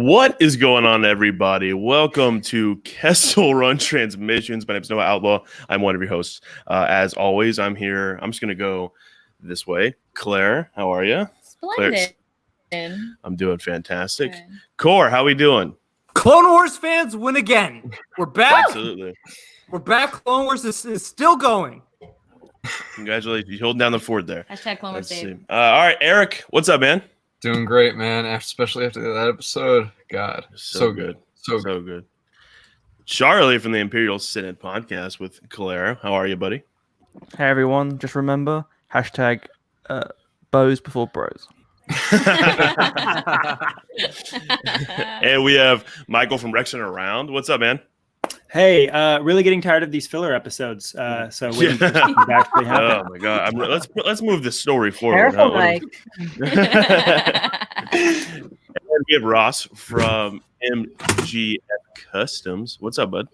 What is going on, everybody? Welcome to Kessel Run Transmissions. My name is Noah Outlaw. I'm one of your hosts. As always, I'm here. I'm just going to go this way. Claire, how are you? Splendid. I'm doing fantastic. Good. Core, how we doing? Clone Wars fans win again. We're back. Absolutely. We're back. Clone Wars is still going. Congratulations. You're holding down the fort there. Hashtag Clone Wars Let's Dave. see. All right, Eric, what's up, man? Doing great, man. Especially after that episode. God, so good. So good. Charlie from the Imperial Synod podcast with Clare. How are you, buddy? Hey everyone, just remember, hashtag bows before bros. And we have Michael from Rexin around. What's up, man? Hey, really getting tired of these filler episodes. So waiting for something to actually happen. Oh my god! Let's move the story forward. Careful, Mike. And we have Ross from MGF Customs. What's up, bud?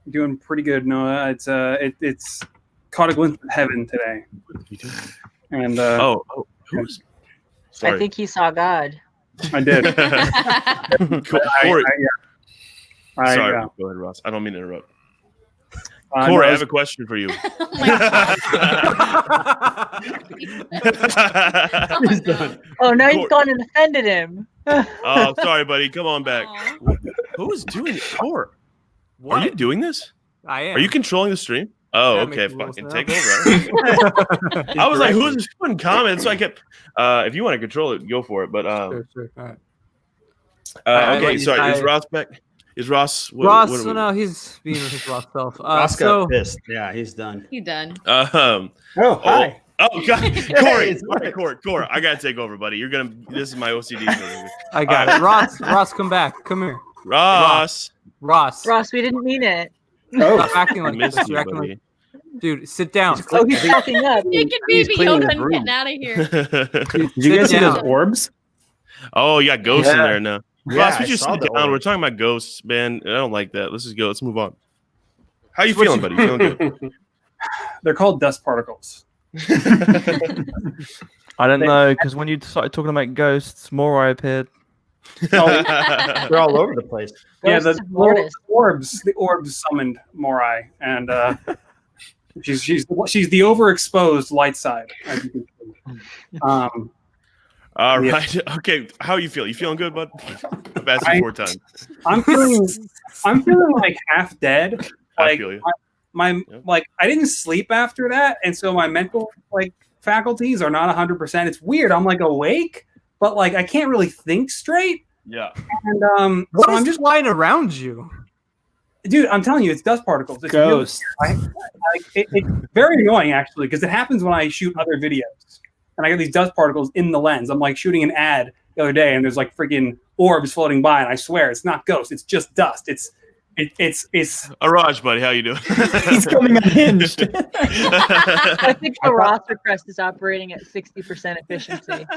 Doing pretty good, Noah. It's caught a glimpse of heaven today. And who's? Sorry. I think he saw God. I did. Corey. Sorry, Yeah. go ahead, Ross. I don't mean to interrupt. No, Corey, I have a question for you. Oh my God. Oh, now you've gone and offended him. Oh, sorry, buddy. Come on back. Aw. Who is doing it? Corey, What? are you doing this? I am. Are you controlling the stream? Oh, Yeah, okay. making rules Fucking now. take over. I was like, who's just putting comments? So I kept, if you want to control it, go for it. But Sure. All right. okay, sorry. Is Ross back? Is Ross? Ross, no, he's being his Ross self. Ross got pissed. Yeah, he's done. You done? Oh, hi. Oh, God. Corey. It's Mike. Corey. I gotta take over, buddy. This is my OCD. I got it. Ross, come back. Come here. Ross. Ross, We didn't mean it. stop acting I like missed this. you, You're acting buddy. like, dude, sit down. Oh, he's fucking up. Naked he's baby cleaning the Yoda room. getting out of here. Did you guys see Sit those down. orbs? Oh, you got ghosts in Yeah. there now. Yeah, Ross, we I just saw sit the down. We're orb. talking about ghosts, man. I don't like that. Let's just go. Let's move on. How you What feeling, you- buddy? Feeling good? They're called dust particles. I don't know, because when you started talking about ghosts, Morai appeared. They're all over the place. Yeah, Ghosts the of Mortis. orbs summoned Morai, and she's the overexposed light side. As you can see. All Yeah. right. Okay. How you feel? You feeling good, bud? I've asked you 4 times. I'm feeling like half dead. I Like feel you. I didn't sleep after that, and so my mental faculties are not 100%. It's weird. I'm awake, but I can't really think straight. Yeah. And What so is I'm just flying around you? dude. I'm telling you, it's dust particles. It's Ghosts. it's very annoying actually because it happens when I shoot other videos, and I get these dust particles in the lens. I'm shooting an ad the other day, and there's freaking orbs floating by, and I swear it's not ghosts. It's just dust. It's Araj, buddy, how you doing? he's coming unhinged. I think the roster crest is operating at 60% efficiency.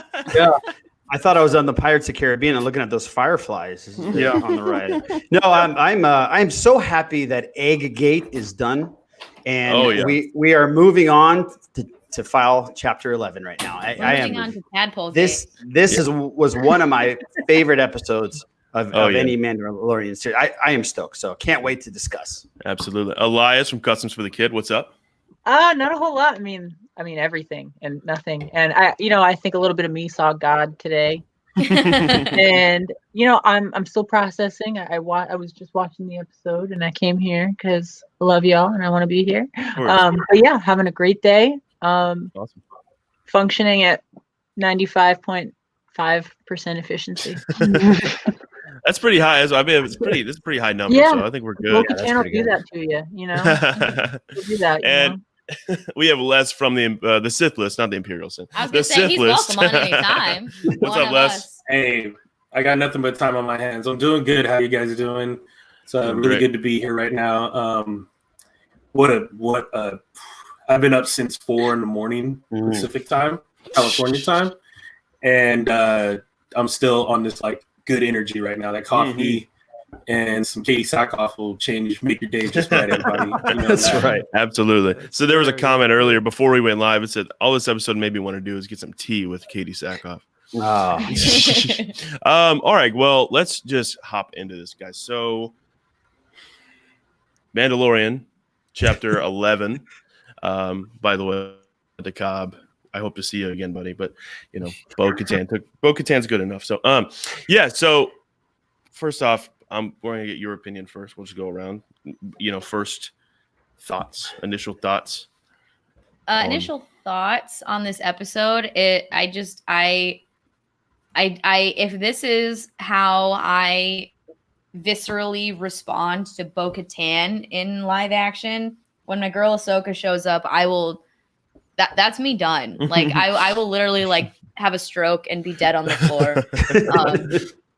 I thought I was on the Pirates of the Caribbean and looking at those fireflies on the right. No, I'm so happy that Egg Gate is done, and we are moving on to file Chapter 11 right now. I am. Moving on to Tadpole This was one of my favorite episodes of any Mandalorian series. I am stoked, so can't wait to discuss. Absolutely. Elias from Customs for the Kid. What's up? Not a whole lot. I mean everything and nothing. And I think a little bit of me saw God today. And I'm still processing. I was just watching the episode, and I came here because I love y'all and I want to be here. But yeah, having a great day. Awesome. Functioning at 95.5% efficiency. That's pretty high. I mean, this is a pretty high number. Yeah. So I think we're good. Local channel do that to you. We'll do that. And we have Les from the Sith list, not the Imperial Sith. I was The going to say, Sith he's list. welcome on any time. What's up, Les? Hey, I got nothing but time on my hands. I'm doing good. How you guys doing? It's really Great. good to be here right now. I've been up since 4 a.m. Pacific time, California time, and I'm still on this good energy right now. That coffee and some Katie Sackhoff will make your day just right, everybody. That's right. Absolutely. So there was a comment earlier before we went live. It said, all this episode made me want to do is get some tea with Katie Sackhoff. Oh. All right. Well, let's just hop into this, guys. So, Mandalorian, chapter 11. By the way, the Cobb. I hope to see you again, buddy. But Bo-Katan's good enough. So, yeah. So, first off, we're gonna get your opinion first. We'll just go around. First thoughts, initial thoughts. Initial thoughts on this episode. If this is how I viscerally respond to Bo-Katan in live action, when my girl Ahsoka shows up, I will. That's me done. Like I will literally like have a stroke and be dead on the floor.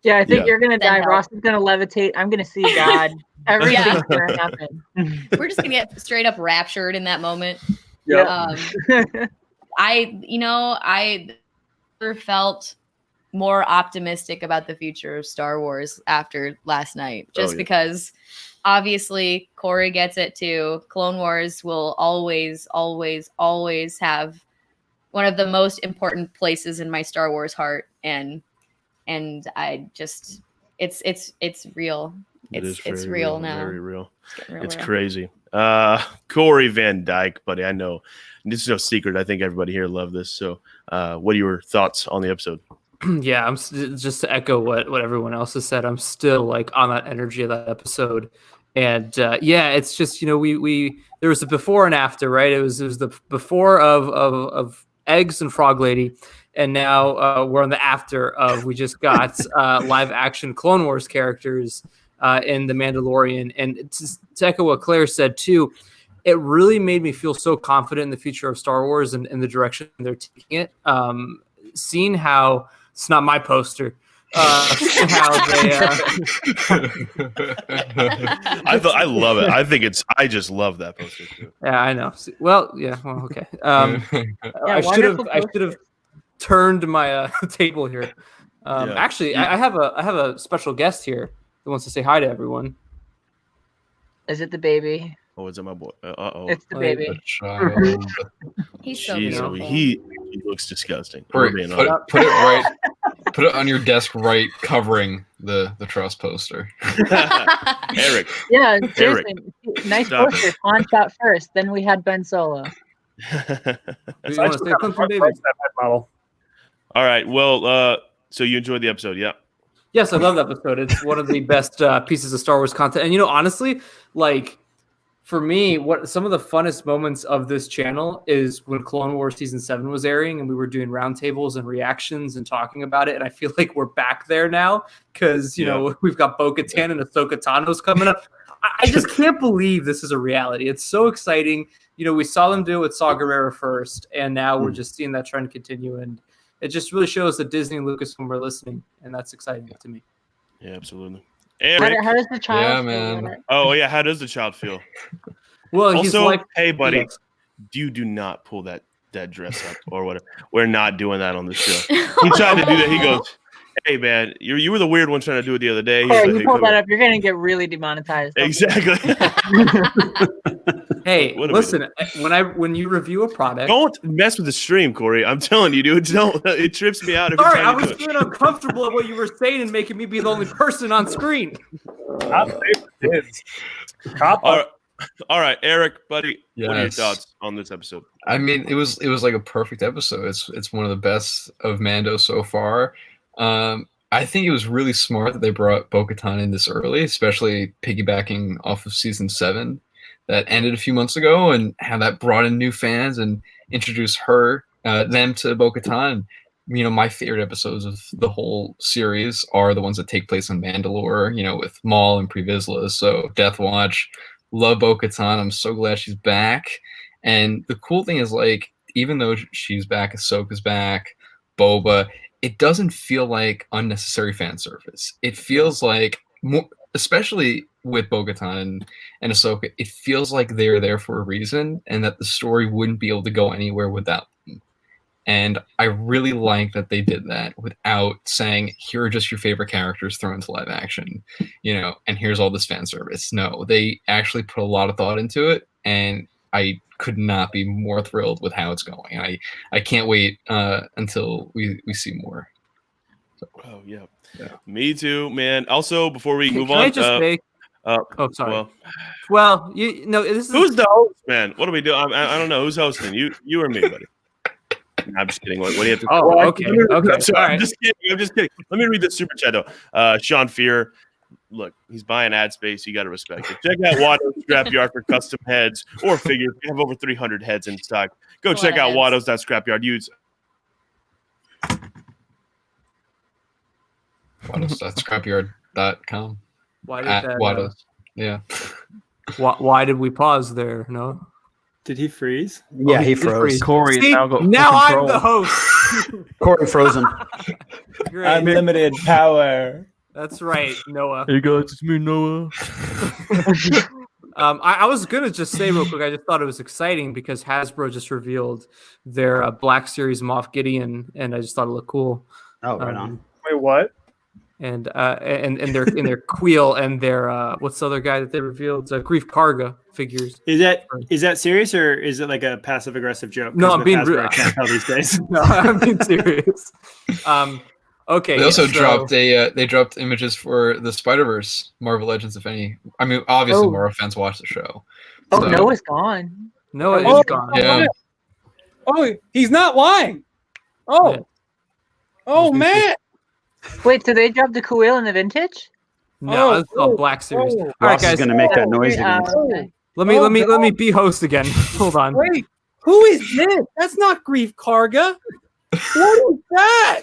I think you're gonna die. Ross is gonna levitate. I'm gonna see God. Everything's gonna happen. We're just gonna get straight up raptured in that moment. Yeah. I never felt more optimistic about the future of Star Wars after last night, just because obviously Corey gets it too. Clone Wars will always, always, always have one of the most important places in my Star Wars heart. And I just, it's real. It's real now. Very real. It's real. crazy. Corey Van Dyke, buddy. I know this is no secret. I think everybody here loved this. So, what are your thoughts on the episode? Yeah, I'm just to echo what everyone else has said. I'm still like on that energy of that episode, and it's just we there was a before and after, right? It was the before of Eggs and Frog Lady, and now we're on the after of we just got live action Clone Wars characters in The Mandalorian, and to echo what Claire said too. It really made me feel so confident in the future of Star Wars and the direction they're taking it. Seeing how it's not my poster. How they, I love it. I just love that poster too. Yeah, I know. Well, okay. I should have turned my table here. Actually, I have a special guest here who wants to say hi to everyone. Is it the baby? Oh, is it my boy? It's the baby. The child. He's so Jeez, beautiful. he looks disgusting. Put it right. Put it on your desk, right, covering the Trust poster. Eric. Yeah, seriously. Eric. Nice Stop poster. Han shot first, then we had Ben Solo. You want to say something, baby? Model. All right. Well, so you enjoyed the episode, yeah? Yes, I love that episode. It's one of the best pieces of Star Wars content. And honestly, like for me, what some of the funnest moments of this channel is when Clone Wars Season 7 was airing and we were doing roundtables and reactions and talking about it. And I feel like we're back there now because, we've got Bo-Katan and Ahsoka Tano's coming up. I just can't believe this is a reality. It's so exciting. We saw them do it with Saw Gerrera first, and now we're just seeing that trend continue. And it just really shows that Disney and Lucasfilm are listening, and that's exciting to me. Yeah, absolutely. Eric. How does the child feel? Man. Oh, yeah. How does the child feel? Well, Also, he's hey, buddy, Yes. you do not pull that dress up or whatever. We're not doing that on the show. He tried to do that. He goes, hey, man, you were the weird one trying to do it the other day. Hey, you pull that up, you're going to get really demonetized. Exactly. Hey, What a listen, when you review a product, Don't mess with the stream, Corey. I'm telling you, dude. Don't. It trips me out every sorry, I time. was feeling uncomfortable at what you were saying and making me be the only person on screen. All right, Eric, buddy. Yes. What are your thoughts on this episode? I mean, it was like a perfect episode. It's one of the best of Mando so far. I think it was really smart that they brought Bo-Katan in this early, especially piggybacking off of Season 7 that ended a few months ago, and how that brought in new fans and introduced them to Bo-Katan. My favorite episodes of the whole series are the ones that take place on Mandalore, with Maul and Pre Vizsla. So Death Watch, love Bo-Katan. I'm so glad she's back. And the cool thing is, like, even though she's back, Ahsoka's back, Boba, it doesn't feel like unnecessary fan service. It feels like, especially with Bo-Katan and Ahsoka, it feels like they're there for a reason and that the story wouldn't be able to go anywhere without them. And I really like that they did that without saying, here are just your favorite characters thrown into live action, and here's all this fan service. No, they actually put a lot of thought into it, and I could not be more thrilled with how it's going. I can't wait until we see more. Oh yeah, me too, man. Also, before we move Can on, I just say? Oh, sorry. Well, this is who's the host, man? What do we do? I don't know who's hosting. You or me, buddy? I'm just kidding. What do you have to? Oh, okay. I'm just kidding. Let me read the super chat though. Sean Fear, look, he's buying ad space. You got to respect it. Check out Watto's Scrapyard for custom heads or figures. We have over 300 heads in stock. Go check out Watto's.scrapyard. Use Watto's.scrapyard.com. Why did that? Watto's. Yeah. Why did we pause there? No. Did he freeze? Yeah, he froze. Corey See, now I'm the host. Corey frozen. Unlimited power. That's right, Noah. Hey guys, it's me, Noah. I was gonna just say real quick. I just thought it was exciting because Hasbro just revealed their Black Series Moff Gideon, and I just thought it looked cool. Oh, right on. Wait, what? And their Queel and their what's the other guy that they revealed? Grief Karga figures. Is that serious or is it like a passive aggressive joke? No, I'm being real. I can't tell these days. No, I'm being serious. Okay. They also dropped they dropped images for the Spider-Verse Marvel Legends. If any, I mean, obviously Marvel fans watch the show. Oh, so. Noah's gone. Noah is gone. Yeah. Oh, he's not lying. Oh, Yeah. Oh man. Wait, so they dropped the Kuil in the vintage? No, it's called Black Series. All right, Ross guys. is gonna make that noise again. Okay. Let me be host again. Hold on. Wait, who is this? That's not Grief Karga. What is that?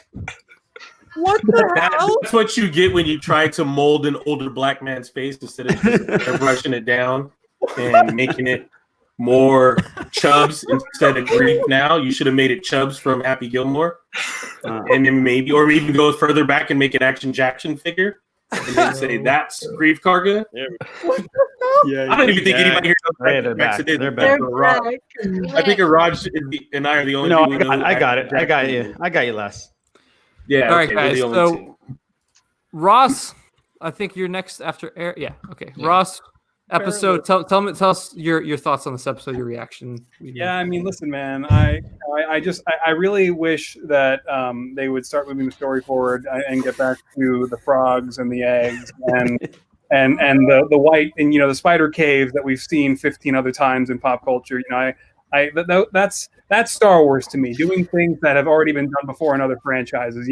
What the hell? That's what you get when you try to mold an older black man's face instead of just brushing it down and making it more Chubbs instead of Grief. Now you should have made it Chubbs from Happy Gilmore, and then maybe, or even go further back and make an Action Jackson figure, and then say that's Grief Karga. Yeah, I don't even think anybody here knows Yeah, they're back. They're back. I think Raj and I are the only. No, people who know I got it. Jackson I got you. is. I got you, Les. Yeah. All right, okay, we're guys. the only So, two. Ross, I think you're next after Air. Yeah. Okay. Yeah. Ross, episode. Tell us your thoughts on this episode. Your reaction. Yeah, I mean, listen, man. I really wish that they would start moving the story forward and get back to the frogs and the eggs and the white and the spider caves that we've seen 15 other times in pop culture. That's Star Wars to me, doing things that have already been done before in other franchises.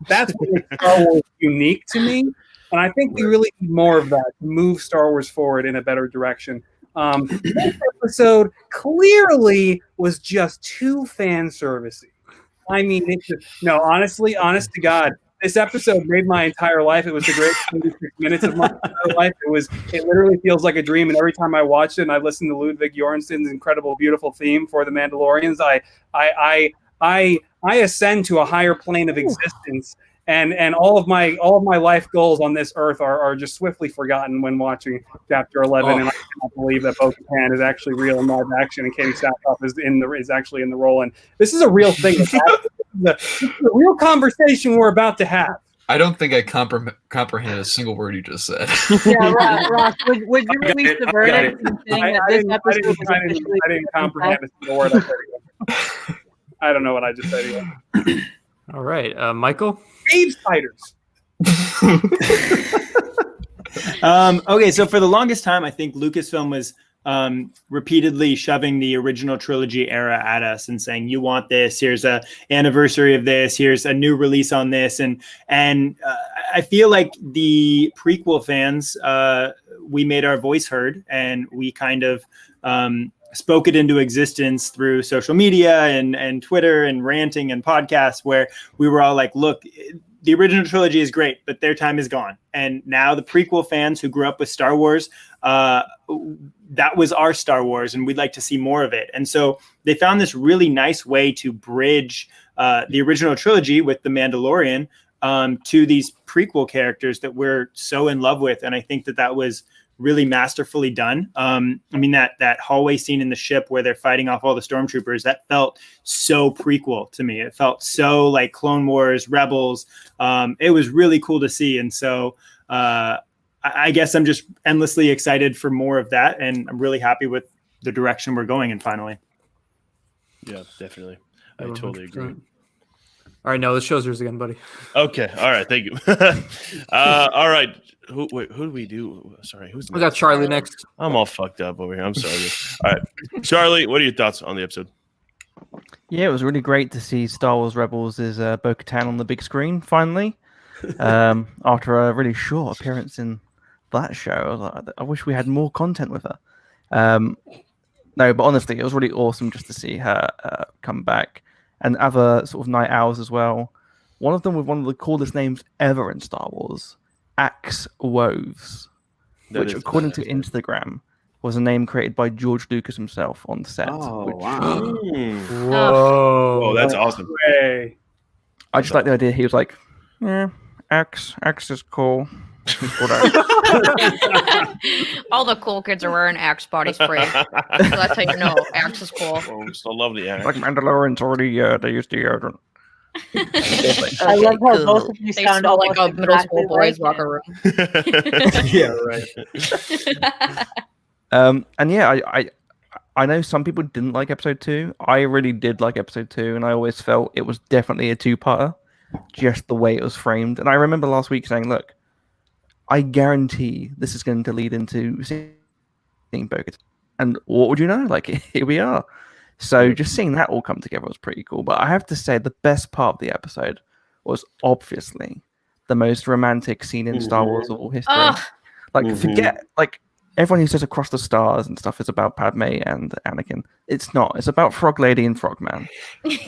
That's what makes Star Wars unique to me. And I think we really need more of that to move Star Wars forward in a better direction. This episode clearly was just too fan servicey. I mean, honest to God, this episode made my entire life. It was the greatest 36 minutes of my entire life. It literally feels like a dream. And every time I watch it and I listen to Ludwig Göransson's incredible, beautiful theme for the Mandalorians, I ascend to a higher plane of existence. And all of my life goals on this earth are just swiftly forgotten when watching Chapter 11. And I cannot believe that Bo-Katan is actually real in live action, and Katie Sackhoff is actually in the role. And this is a real thing. This is a real conversation we're about to have. I don't think I comprehended a single word you just said. Yeah, Ross, would you release the verdict saying that this episode was I didn't comprehend a single word I said again. I don't know what I just said again. All right, Michael. Cave spiders. Okay, so for the longest time, I think Lucasfilm was repeatedly shoving the original trilogy era at us and saying, you want this, here's a anniversary of this, here's a new release on this. And I feel like the prequel fans, we made our voice heard, and we kind of spoke it into existence through social media and Twitter and ranting and podcasts, where we were all like, look, the original trilogy is great, but their time is gone. And now the prequel fans who grew up with Star Wars, that was our Star Wars, and we'd like to see more of it. And so they found this really nice way to bridge the original trilogy with The Mandalorian to these prequel characters that we're so in love with. And I think that was really masterfully done. I mean, that hallway scene in the ship where they're fighting off all the stormtroopers, that felt so prequel to me. It felt so like Clone Wars, Rebels. It was really cool to see. And so I guess I'm just endlessly excited for more of that. And I'm really happy with the direction we're going in finally. Yeah, definitely. I totally agree. All right, no, the show's yours again, buddy. Okay, all right, thank you. All right, who do we do? Sorry, who's next? We got Charlie next. I'm all fucked up over here. I'm sorry. All right, Charlie, what are your thoughts on the episode? Yeah, it was really great to see Star Wars Rebels as Bo-Katan on the big screen finally. After a really short appearance in that show, I was like, I wish we had more content with her. No, but honestly, it was really awesome just to see her come back. And other sort of night owls as well. One of them with one of the coolest names ever in Star Wars, Axe Woves, which, according to Instagram, was a name created by George Lucas himself on set. Oh, which, wow. Whoa, that's awesome. Way. I just like the idea. He was like, yeah, Axe is cool. All the cool kids are wearing Axe body spray. So that's how you know Axe is cool. Oh, still love the Axe. Like Mandalorian's already, they used deodorant. I love how both of you They sound smell like a almost middle school exactly boys like locker him. room. Yeah, right. And yeah, I know some people didn't like episode 2. I really did like episode 2, and I always felt it was definitely a 2-parter, just the way it was framed. And I remember last week saying, look, I guarantee this is going to lead into seeing Bo-Katan. And what would you know? Like, here we are. So just seeing that all come together was pretty cool. But I have to say, the best part of the episode was obviously the most romantic scene in Star Wars of all history. Like, forget, like, everyone who says Across the Stars and stuff is about Padme and Anakin. It's not. It's about Frog Lady and Frogman.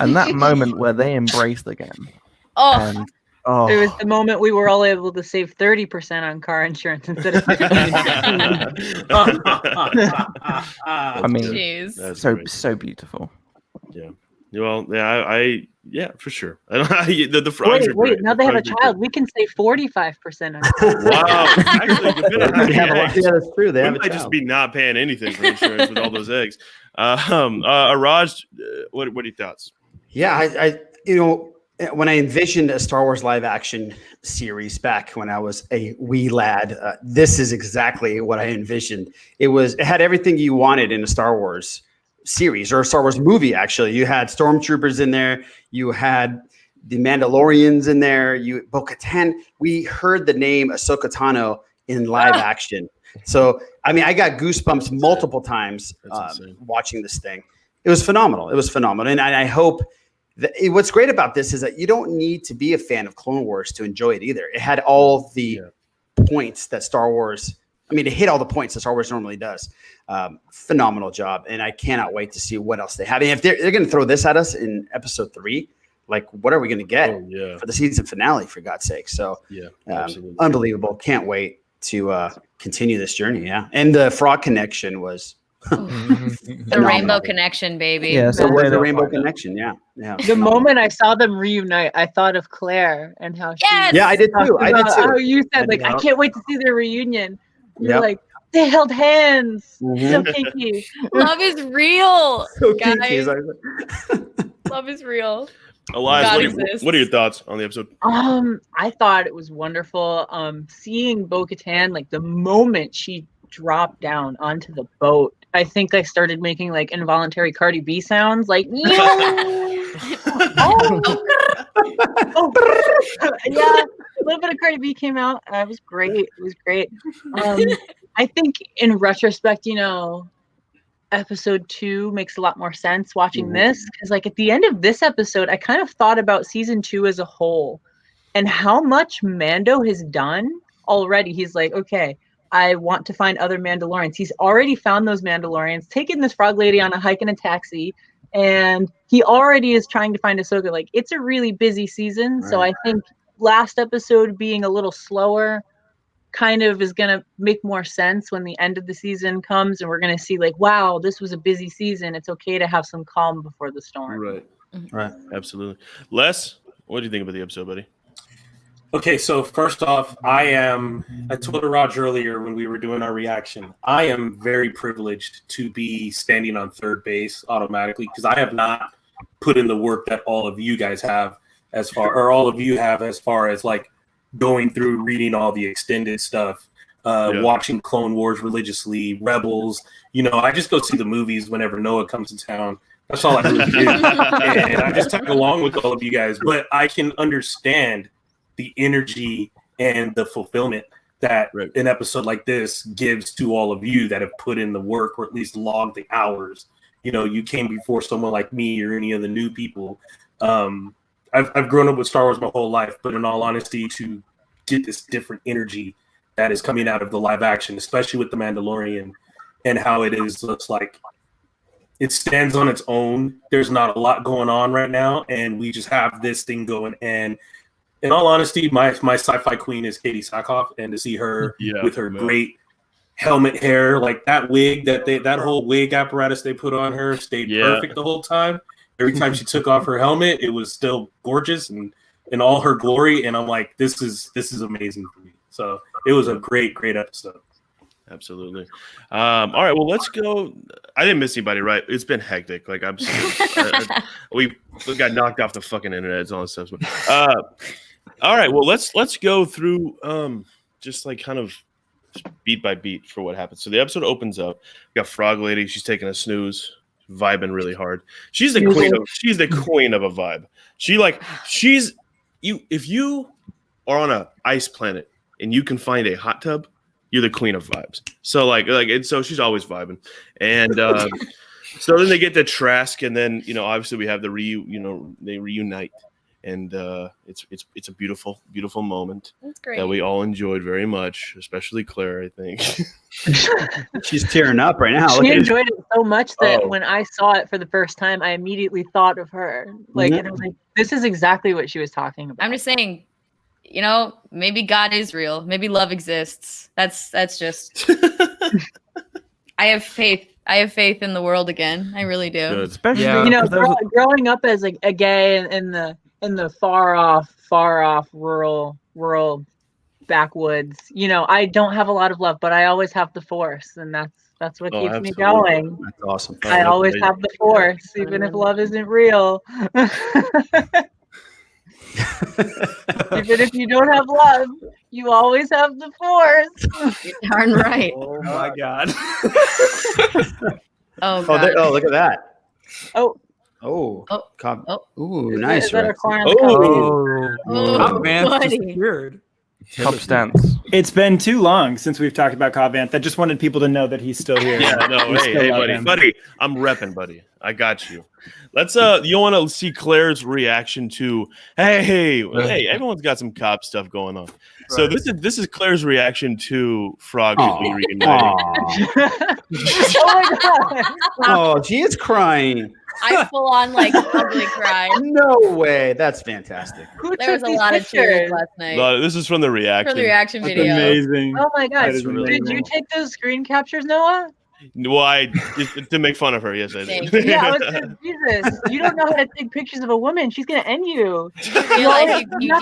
And that moment where they embraced again. And, It was the moment we were all able to save 30% on car insurance instead of 50%. I mean, Jeez. so beautiful. Yeah. Well, yeah, for sure. The frogs are Wait, great. now they have a child. We can save 45% on car. Wow. Actually, Yeah, that's true. They have a might just child. be not paying anything for insurance with all those eggs. Raj, what are your thoughts? Yeah, I when I envisioned a Star Wars live action series back when I was a wee lad, this is exactly what I envisioned. It had everything you wanted in a Star Wars series or a Star Wars movie. Actually, you had stormtroopers in there, you had the Mandalorians in there, Bo-Katan. We heard the name Ahsoka Tano in live action. So, I mean, I got goosebumps multiple times watching this thing. It was phenomenal. And I hope what's great about this is that you don't need to be a fan of Clone Wars to enjoy it either. It had all the points that Star Wars, it hit all the points that Star Wars normally does. Phenomenal job. And I cannot wait to see what else they have. And if they're going to throw this at us in episode 3, like, what are we going to get for the season finale, for God's sake? So unbelievable. Can't wait to continue this journey. Yeah. And the frog connection was the rainbow connection, baby. Yeah, so the rainbow connection. Yeah. The moment I saw them reunite, I thought of Claire and how she. Yeah, I did too. How you said, like, I can't wait to see their reunion. You're like, they held hands. So kinky. Love is real. So guys. kinky. Love is real. Elias, what are your thoughts on the episode? I thought it was wonderful. Seeing Bo-Katan, like, the moment she dropped down onto the boat, I think I started making like involuntary Cardi B sounds, like yeah, a little bit of Cardi B came out. It was great. It was great. I think in retrospect, episode 2 makes a lot more sense watching this, because like at the end of this episode, I kind of thought about season 2 as a whole and how much Mando has done already. He's like, okay, I want to find other Mandalorians. He's already found those Mandalorians, taken this frog lady on a hike in a taxi, and he already is trying to find Ahsoka. Like, it's a really busy season. Right. So I think last episode being a little slower kind of is going to make more sense when the end of the season comes and we're going to see like, wow, this was a busy season. It's okay to have some calm before the storm. Right. Absolutely. Les, what do you think about the episode, buddy? Okay, so first off, I told Raj earlier when we were doing our reaction, I am very privileged to be standing on third base automatically because I have not put in the work that all of you guys have as far as like going through reading all the extended stuff, watching Clone Wars religiously, Rebels. I just go see the movies whenever Noah comes to town. That's all I really do. And I just tag along with all of you guys. But I can understand the energy and the fulfillment that an episode like this gives to all of you that have put in the work, or at least logged the hours. You know, you came before someone like me or any of the new people. I've grown up with Star Wars my whole life, but in all honesty, to get this different energy that is coming out of the live action, especially with The Mandalorian and how it looks like it stands on its own. There's not a lot going on right now, and we just have this thing going. And in all honesty, my sci-fi queen is Katie Sackhoff, and to see her with her great helmet hair, like that wig, that whole wig apparatus they put on her stayed perfect the whole time. Every time she took off her helmet, it was still gorgeous and in all her glory. And I'm like, this is amazing for me. So it was a great episode. Absolutely. All right, well, let's go. I didn't miss anybody, right? It's been hectic. Like we got knocked off the fucking internet and all this stuff. All right, well, let's go through just like kind of beat by beat for what happens. So the episode opens up. We got Frog Lady. She's taking a snooze, vibing really hard. She's the queen of a vibe. If you are on an ice planet and you can find a hot tub, you're the queen of vibes. So and so she's always vibing. And so then they get to Trask, and then obviously we have they reunite, and it's a beautiful moment that we all enjoyed very much, especially Claire, I think. She's tearing up right now. She enjoyed it so much that when I saw it for the first time, I immediately thought of her. And I was like, this is exactly what she was talking about. I'm just saying, maybe God is real. Maybe love exists. That's just. I have faith. I have faith in the world again. I really do. Good. Especially, growing up as a gay in the far off rural backwoods. I don't have a lot of love, but I always have the Force, and that's what keeps me going. That's awesome. I always have the Force, even if love isn't real. Even if you don't have love, you always have the Force. You're darn right. Oh my God. Oh God. Look at that. Ooh, nice. Is that a corn Cobb Vanth disappeared. Cup stance. It's been too long since we've talked about Cobb Vanth. I just wanted people to know that he's still here. Hey, buddy. I'm repping, buddy. I got you. Let's you want to see Claire's reaction to hey, everyone's got some cop stuff going on. Right. So this is Claire's reaction to Frog being reunited. Oh my God. Oh, she is crying. I full on ugly cry. No way. That's fantastic. There was a lot of tears last night. No, this is from the reaction. For the reaction That's video. amazing. Oh my gosh. Really Did you take those screen captures, Noah? Well, to make fun of her, yes, I did. Yeah, I was like, Jesus, you don't know how to take pictures of a woman. She's gonna end you. You do realize you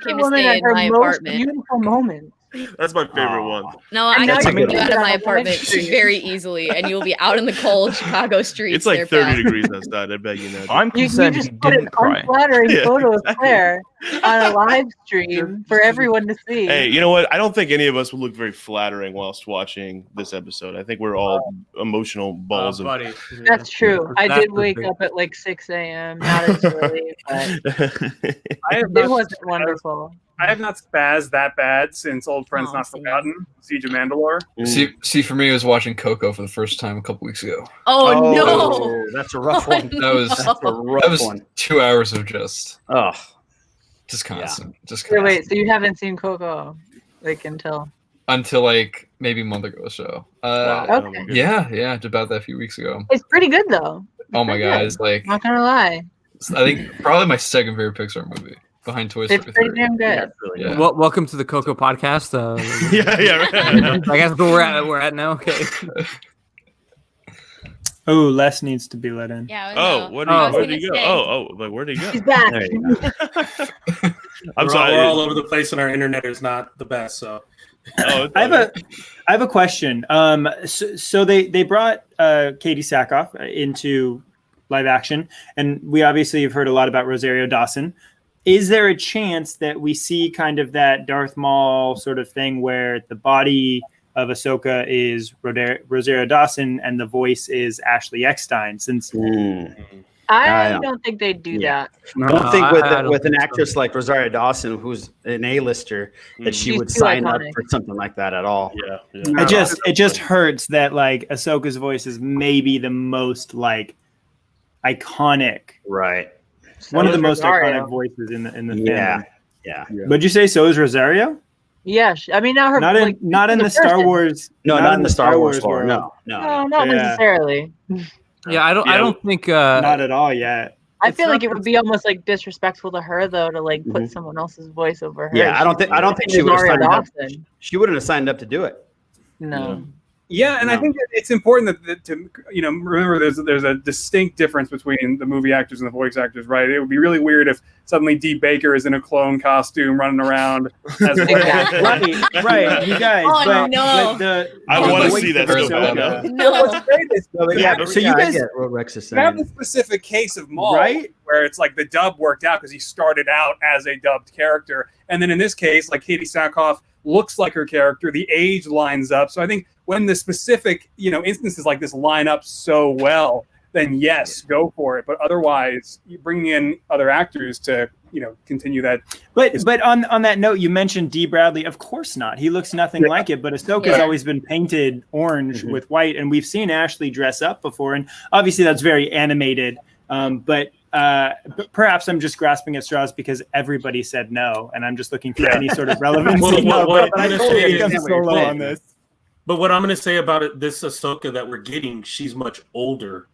came to stay in my apartment. Beautiful moment. That's my favorite one. No, I can get you out of my apartment very easily, and you'll be out in the cold Chicago streets. It's like 30 degrees outside. I bet you know. I'm concerned you just put an unflattering photo of Claire on a live stream for everyone to see. Hey, you know what? I don't think any of us will look very flattering whilst watching this episode. I think we're all emotional balls of. Buddy. That's true. I did wake up at 6 a.m. Not as early, but it wasn't wonderful. I have not spazzed that bad since Old Friends Not Forgotten, Siege of Mandalore. See, for me, I was watching Coco for the first time a couple weeks ago. Oh no, that's a rough one. That was 2 hours of just constant. Wait, so you haven't seen Coco until maybe a month ago or so. Okay. Yeah, about that a few weeks ago. It's pretty good though. Oh my God, it's not gonna lie. I think probably my second favorite Pixar movie. Behind Toy Story 3. It's pretty damn good. Yeah. Well, welcome to the Coco podcast. Right. I guess we're at now. Okay. Oh, Les needs to be let in. Yeah. Where'd he go? Where'd he go? He's back. I'm sorry. We're all over the place, and our internet is not the best. So, I have a question. So they brought Katie Sackhoff into live action, and we obviously have heard a lot about Rosario Dawson. Is there a chance that we see kind of that Darth Maul sort of thing where the body of Ahsoka is Rosario Dawson and the voice is Ashley Eckstein. Since I don't think they'd do that. I don't think with an actress like Rosario Dawson, who's an A-lister, that she would sign up for something like that at all. It just hurts that like Ahsoka's voice is maybe the most like iconic, right? One of the most iconic voices in the yeah. family. Yeah. Would you say so is Rosario? Yeah, I mean, not her. Not in the Star Wars. No, not in the Star Wars lore. No, not necessarily. Yeah, I don't think not at all yet. I feel like it would be almost like disrespectful to her though to like put someone else's voice over her. Yeah, I don't think she would have signed up. She wouldn't have signed up to do it. No. Yeah, and I think that it's important that to remember there's a distinct difference between the movie actors and the voice actors, right? It would be really weird if suddenly Dee Baker is in a clone costume running around. As right, you guys. I want to see that so bad. So you guys get what Rex is saying. You have the specific case of Maul, right? Where it's like the dub worked out because he started out as a dubbed character, and then in this case, like Katie Sackhoff looks like her character, the age lines up. So I think when the specific, instances like this line up so well, then yes, go for it. But otherwise, you bring in other actors to, continue that. But on that note, you mentioned Dee Bradley. Of course not. He looks nothing like it. But Ahsoka's always been painted orange with white, and we've seen Ashley dress up before, and obviously that's very animated. But perhaps I'm just grasping at straws because everybody said no, and I'm just looking for any sort of relevance. But what I'm going to say about it, this Ahsoka that we're getting, she's much older.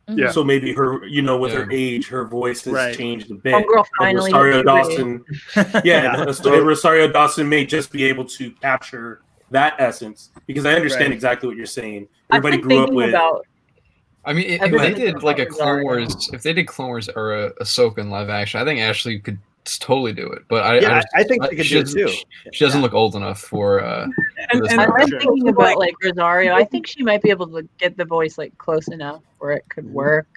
Yeah. So maybe her, with her age, her voice has changed a bit. Rosario Dawson, Rosario Dawson may just be able to capture that essence because I understand exactly what you're saying. Everybody grew up with. I mean, if they did like a Clone Wars, if they did Clone Wars era Ahsoka in live action, I think Ashley could totally do it. But I think they could do it too. She doesn't look old enough for. And I'm thinking about like Rosario. I think she might be able to get the voice like close enough where it could work.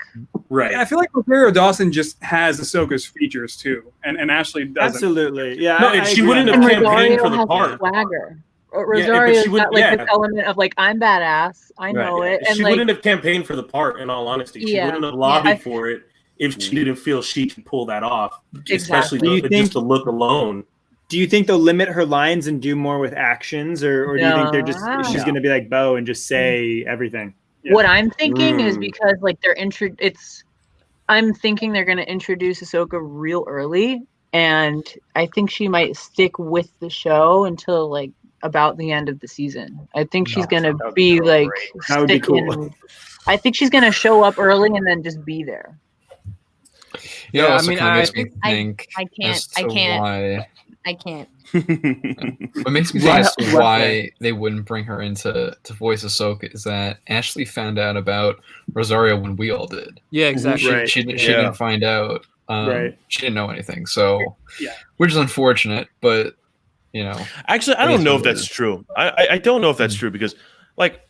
Right. And I feel like Rosario Dawson just has Ahsoka's features too, and Ashley doesn't. Absolutely. Yeah. No, and she wouldn't have campaigned for the part. Swagger. Rosario's got like this element of like I'm badass. I know it. And she wouldn't have campaigned for the part. In all honesty, she wouldn't have lobbied for it if she didn't feel she could pull that off. Especially just the look alone. Do you think they'll limit her lines and do more with actions, or do you think they're just she's going to be like Bo and just say everything? Yeah. What I'm thinking is because like I'm thinking they're going to introduce Ahsoka real early, and I think she might stick with the show until like about the end of the season. I think she's going to be like that would be cool. I think she's going to show up early and then just be there. I mean, I can't. What makes me think as to why they wouldn't bring her into voice Ahsoka is that Ashley found out about Rosario when we all did. Yeah, exactly. She didn't find out. She didn't know anything. So, which is unfortunate, but Actually, I don't know if that's true. I don't know if that's true because, like,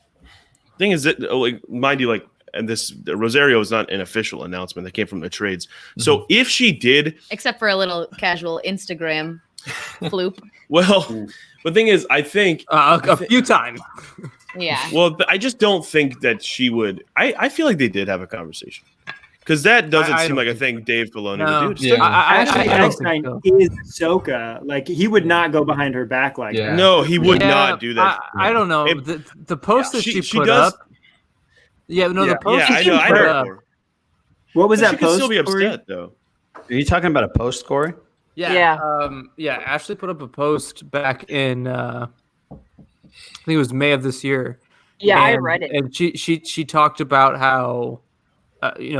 thing is that, like, mind you, like, and this Rosario is not an official announcement that came from the trades. So if she did, except for a little casual Instagram floop. Well, the thing is, I think a few times. Yeah. Well, I just don't think that she would. I feel like they did have a conversation. Because that doesn't seem like a thing Dave Filoni would do. Ashley Eckstein is Ahsoka. Like, he would not go behind her back like that. No, he would not do that. I don't know. The post that she put up. The post that she put up. What was that she post? She could still be upset, though. Are you talking about a post, Corey? Yeah. Ashley put up a post back in, I think it was May of this year. Yeah, I read it. And she talked about how,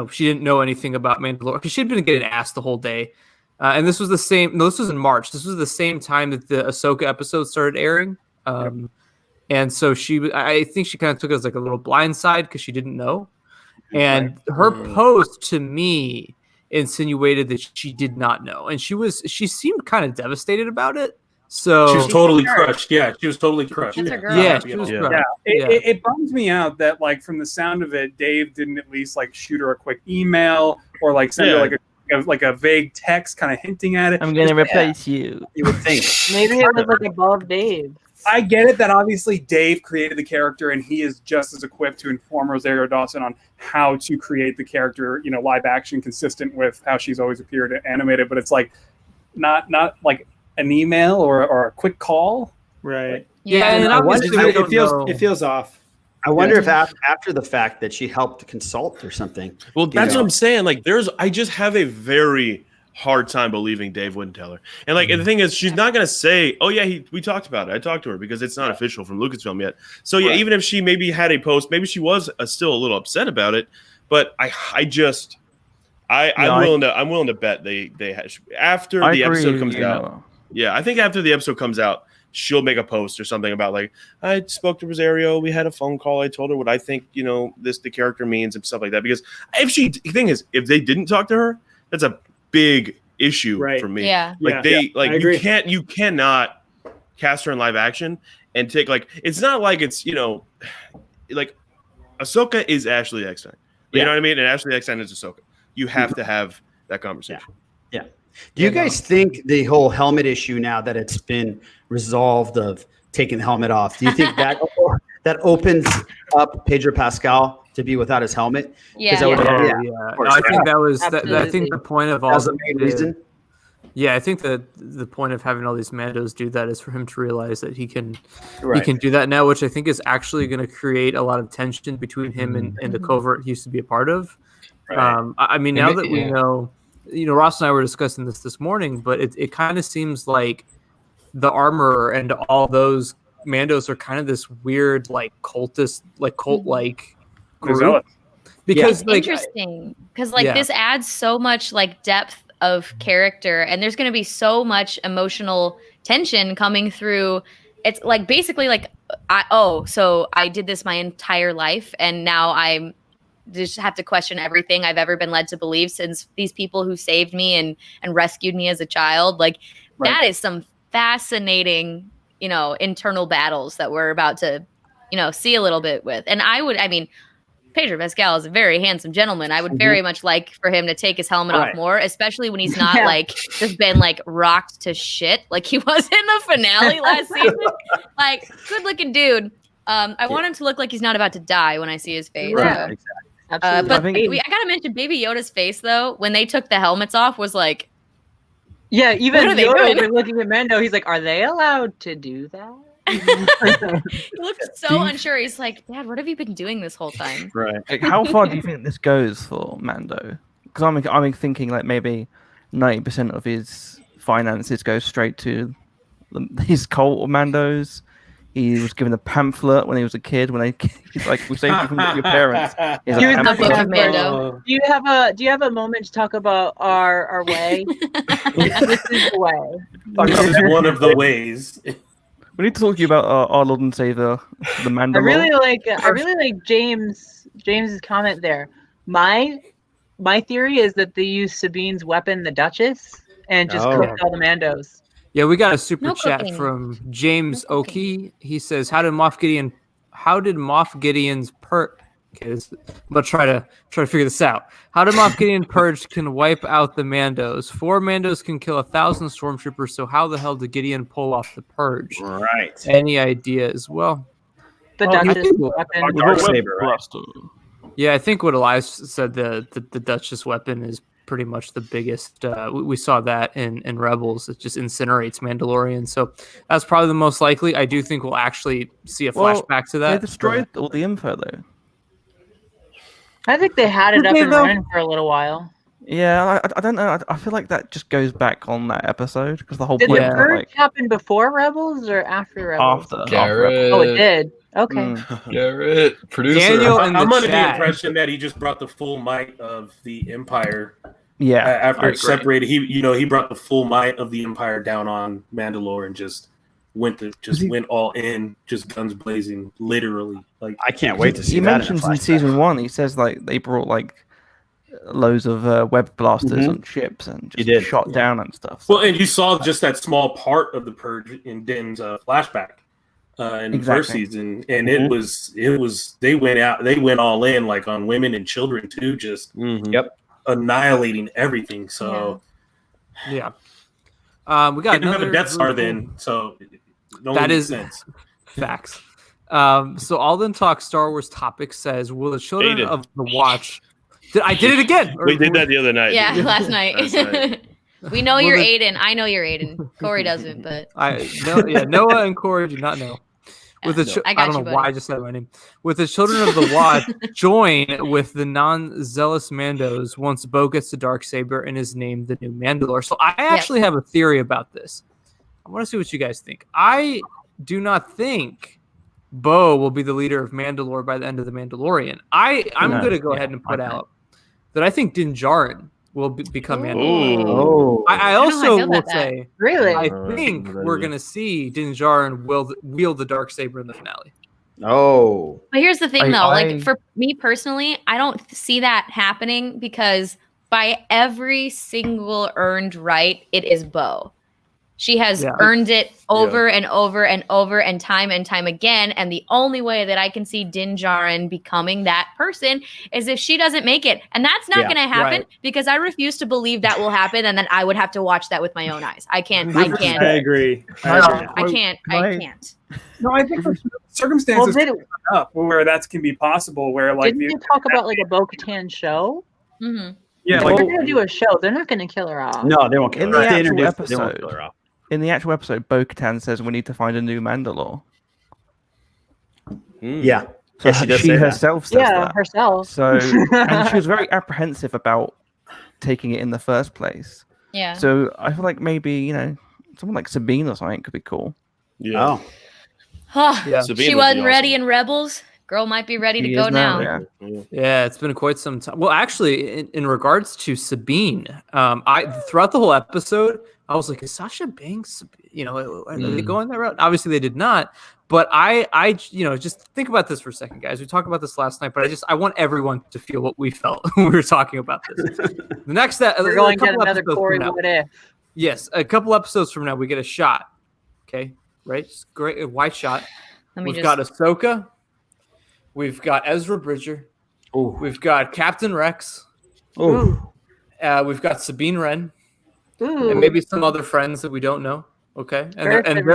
she didn't know anything about Mandalorian because she'd been getting asked the whole day. And this was the same. No, this was in March. This was the same time that the Ahsoka episode started airing. And so I think she kind of took it as like a little blindside because she didn't know. And her post to me insinuated that she did not know, and she seemed kind of devastated about it. So she was totally crushed. Yeah, she was totally crushed. That's her girl. Yeah, she was crushed. It bums me out that, like, from the sound of it, Dave didn't at least like shoot her a quick email or like send her like a vague text, kind of hinting at it. I'm gonna replace you. You would think maybe it was like above Dave. I get it that obviously Dave created the character and he is just as equipped to inform Rosario Dawson on how to create the character, live action consistent with how she's always appeared animated. But it's like not like an email or a quick call. Right. Yeah, and obviously it feels off. I wonder if after the fact that she helped consult or something. Well, that's what I'm saying. Like, I just have a very hard time believing Dave wouldn't tell her. And like, the thing is, she's not gonna say, "Oh yeah, we talked about it. I talked to her," because it's not official from Lucasfilm yet. So yeah, even if she maybe had a post, maybe she was still a little upset about it. But I'm willing to bet they after the episode comes out. Yeah, I think after the episode comes out, she'll make a post or something about like, I spoke to Rosario, we had a phone call, I told her what I think, the character means and stuff like that. Because if they didn't talk to her, that's a big issue for me. Yeah. You cannot cast her in live action and take it's not like it's, like Ahsoka is Ashley Eckstein. You know what I mean? And Ashley Eckstein is Ahsoka. You have to have that conversation. Yeah. Do you guys think the whole helmet issue, now that it's been resolved of taking the helmet off, do you think that opens up Pedro Pascal to be without his helmet? I think that was I think the point of all that's the main reason. Yeah, I think that the point of having all these Mandos do that is for him to realize that he can do that now, which I think is actually going to create a lot of tension between him and the covert he used to be a part of. Right. I mean, now that we know, Ross and I were discussing this morning, but it kind of seems like the Armorer and all those Mandos are kind of this weird, cultist, cult-like group. Because interesting, because this adds so much depth of character, and there's going to be so much emotional tension coming through. It's basically so I did this my entire life, and now I'm just have to question everything I've ever been led to believe since these people who saved me and rescued me as a child. That is some fascinating, internal battles that we're about to, see a little bit with. And Pedro Pascal is a very handsome gentleman. I would very much like for him to take his helmet off more, especially when he's not just been rocked to shit like he was in the finale last season. Good looking dude. I want him to look like he's not about to die when I see his face. Right. Exactly. But I gotta mention Baby Yoda's face though, when they took the helmets off, was yeah, even Yoda looking at Mando, he's like, are they allowed to do that? He looks so unsure. He's like, Dad, what have you been doing this whole time? Right. How far do you think this goes for Mando? Because I'm thinking maybe 90% of his finances go straight to his cult of Mandos. He was given a pamphlet when he was a kid. He's like, we saved you from your parents. He was the book of Mando. Do you have a moment to talk about our way? This is the way. This is one of the ways. We need to talk to you about our Lord and Savior, the Mandalorian. I really like James's comment there. My theory is that they used Sabine's weapon, the Duchess, and just cooked all the Mandos. Yeah, we got a super chat from James Oki. He says, "How did Moff Gideon's purge?" Okay, I'm gonna try to figure this out. How did Moff Gideon purge can wipe out the Mandos? 4 Mandos can kill 1,000 stormtroopers. So how the hell did Gideon pull off the purge? Right. Any ideas? Well, the Duchess weapon. Darksaber, right? Yeah, I think what Elias said. The Duchess weapon is pretty much the biggest. We saw that in Rebels. It just incinerates Mandalorian. So that's probably the most likely. I do think we'll actually see a flashback to that. They destroyed all the info though. I think they had it up and running for a little while. Yeah, I don't know. I feel like that just goes back on that episode because the whole did point the purge happen before Rebels or after Rebels? After. Oh, it did. Okay. Garrett, producer. Daniel I'm under the impression that he just brought the full might of the Empire. Yeah. After it separated, he brought the full might of the Empire down on Mandalore and just went all in, just guns blazing, literally. I can't wait to see he that. He mentions in season 1, he says they brought loads of web blasters on ships and just shot down and stuff. Well, and you saw just that small part of the purge in Din's flashback in the first season, and it was they went all in on women and children too, just annihilating everything. So we got another Death Star then. So That is facts. So Alden Talk Star Wars Topic says, will the children of the Watch... I did it again! We did that the other night. Yeah, last night. We know you're Aiden. I know you're Aiden. Corey doesn't, but... Noah and Corey do not know. I don't know why I just said my name. With the children of the Watch, join with the non-zealous Mandos once Bo gets the Darksaber and is named the new Mandalore. So I actually have a theory about this. I want to see what you guys think. I do not think Bo will be the leader of Mandalore by the end of The Mandalorian. I'm going to go ahead and put out that I think Din Djarin will become Mandalorian. I also will say, really, I think we're going to see Din Djarin wield the Darksaber in the finale. Oh. But here's the thing, though. Like, for me personally, I don't see that happening because by every single earned right, it is Bo. She has earned it over and over and over and time again. And the only way that I can see Din Djarin becoming that person is if she doesn't make it. And that's not going to happen because I refuse to believe that will happen. And then I would have to watch that with my own eyes. I can't. I agree. I can't. No, I think circumstances up where that can be possible. Where like didn't you talk about like a Bo-Katan show? Mm-hmm. Yeah, like they're going to do a show. They're not going to kill her off. No, they won't kill her off. They won't kill her off. In the actual episode, Bo-Katan says we need to find a new Mandalore. Yeah. So she herself says that. Herself. So, and she was very apprehensive about taking it in the first place. Yeah. So I feel like maybe, someone like Sabine or something could be cool. Yeah. She wasn't ready in Rebels. Girl might be ready to go now. Yeah, it's been quite some time. Well, actually, in regards to Sabine, throughout the whole episode, I was like, is Sasha Banks, are they going that route? Obviously, they did not. But I just think about this for a second, guys. We talked about this last night, but I want everyone to feel what we felt when we were talking about this. The next step, we're going to get another Corey What If. Yes, a couple episodes from now, we get a shot. Okay, right? Just great, a wide shot. We've got Ahsoka. We've got Ezra Bridger. Ooh. We've got Captain Rex. Ooh. We've got Sabine Wren. Ooh. And maybe some other friends that we don't know. Okay. And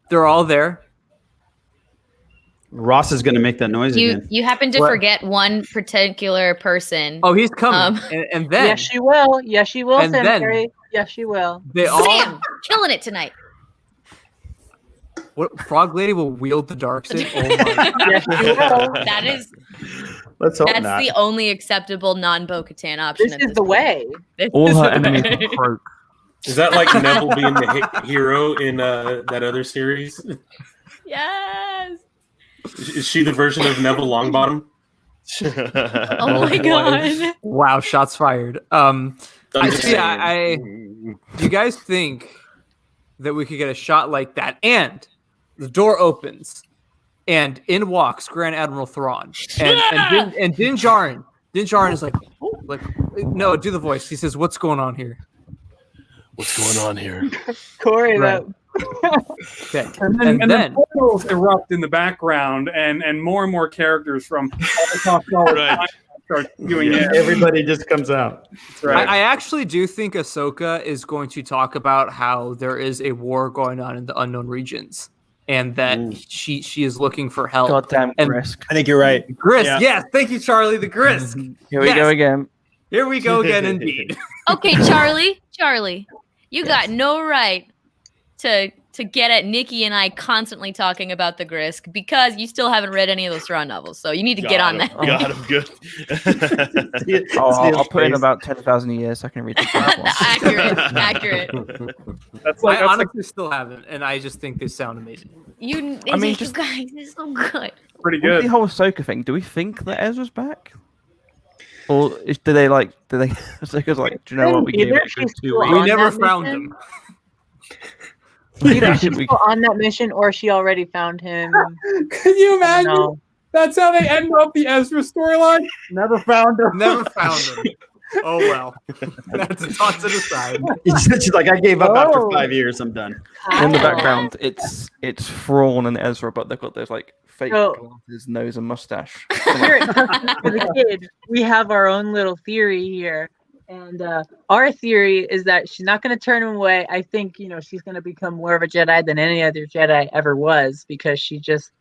they're all there. Ross is going to make that noise again. You happen to forget one particular person. Oh, he's coming. And then. Yes, she will. Yes, she will, and then, Carrie. Yes, she will. Sam, killing it tonight. What Frog Lady will wield the Darksaber? Oh my! Yes, she will. That is. Let's hope that's not. the only acceptable non-Bo-Katan option. This is the way. All her enemies broke. Is that like Neville being the hero in that other series? Yes. Is she the version of Neville Longbottom? Oh my god! Wow, shots fired. Do you guys think that we could get a shot like that? And the door opens, and in walks Grand Admiral Thrawn, and Din Djarin. Din Djarin is like, no, do the voice. He says, "What's going on here? What's going on here?" Corey, right. Okay, and then portals erupt in the background, and more characters from all the start doing it. Everybody just comes out. That's right. I actually do think Ahsoka is going to talk about how there is a war going on in the unknown regions, and that she is looking for help. Goddamn Grisk. I think you're right. Grisk, yes. Thank you, Charlie. The Grisk. Here we go again. Here we go again, indeed. Okay, Charlie, you got no right to get at Nikki and I constantly talking about the Grisk because you still haven't read any of those Thrawn novels, so you need to get on that. Got him good. I'll put in about 10,000 years so I can read the first one. Accurate. I honestly still haven't, and I just think they sound amazing. You guys, it's so good. Pretty good. The whole Ahsoka thing. Do we think that Ezra's back? Or Ahsoka's like, do you know what we gave it for 2 weeks? We never found him. Either she's still on that mission or she already found him. Can you imagine? That's how they end up the Ezra storyline. Never found him. Oh well. That's a toss to the side. She's like, I gave up after 5 years. I'm done. In the background, it's Thrawn and Ezra, but they've got those like fake glasses, nose, and mustache. For the kid, we have our own little theory here. And our theory is that she's not going to turn him away. I think, she's going to become more of a Jedi than any other Jedi ever was, because she just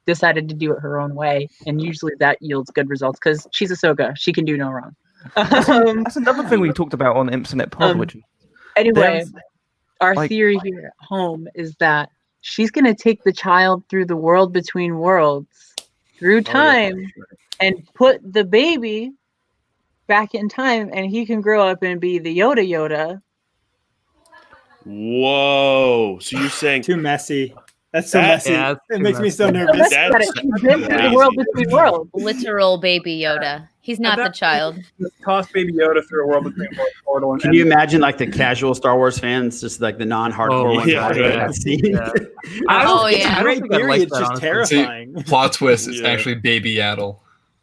decided to do it her own way. And usually that yields good results because she's Ahsoka. She can do no wrong. That's another thing we talked about on Internet Pod, which anyway, our theory here at home is that she's going to take the child through the world between worlds, through time, and put the baby back in time, and he can grow up and be the Yoda. Whoa! So you're saying too messy? That's so messy. Yeah, it makes me so nervous. That's the world between worlds. Literal baby Yoda. He's not the child. Toss baby Yoda through a world between worlds portal. Can you imagine like the casual Star Wars fans, just like the non-hardcore ones? Yeah. Great theory. It's just terrifying. Plot twist. It's actually Baby Yaddle.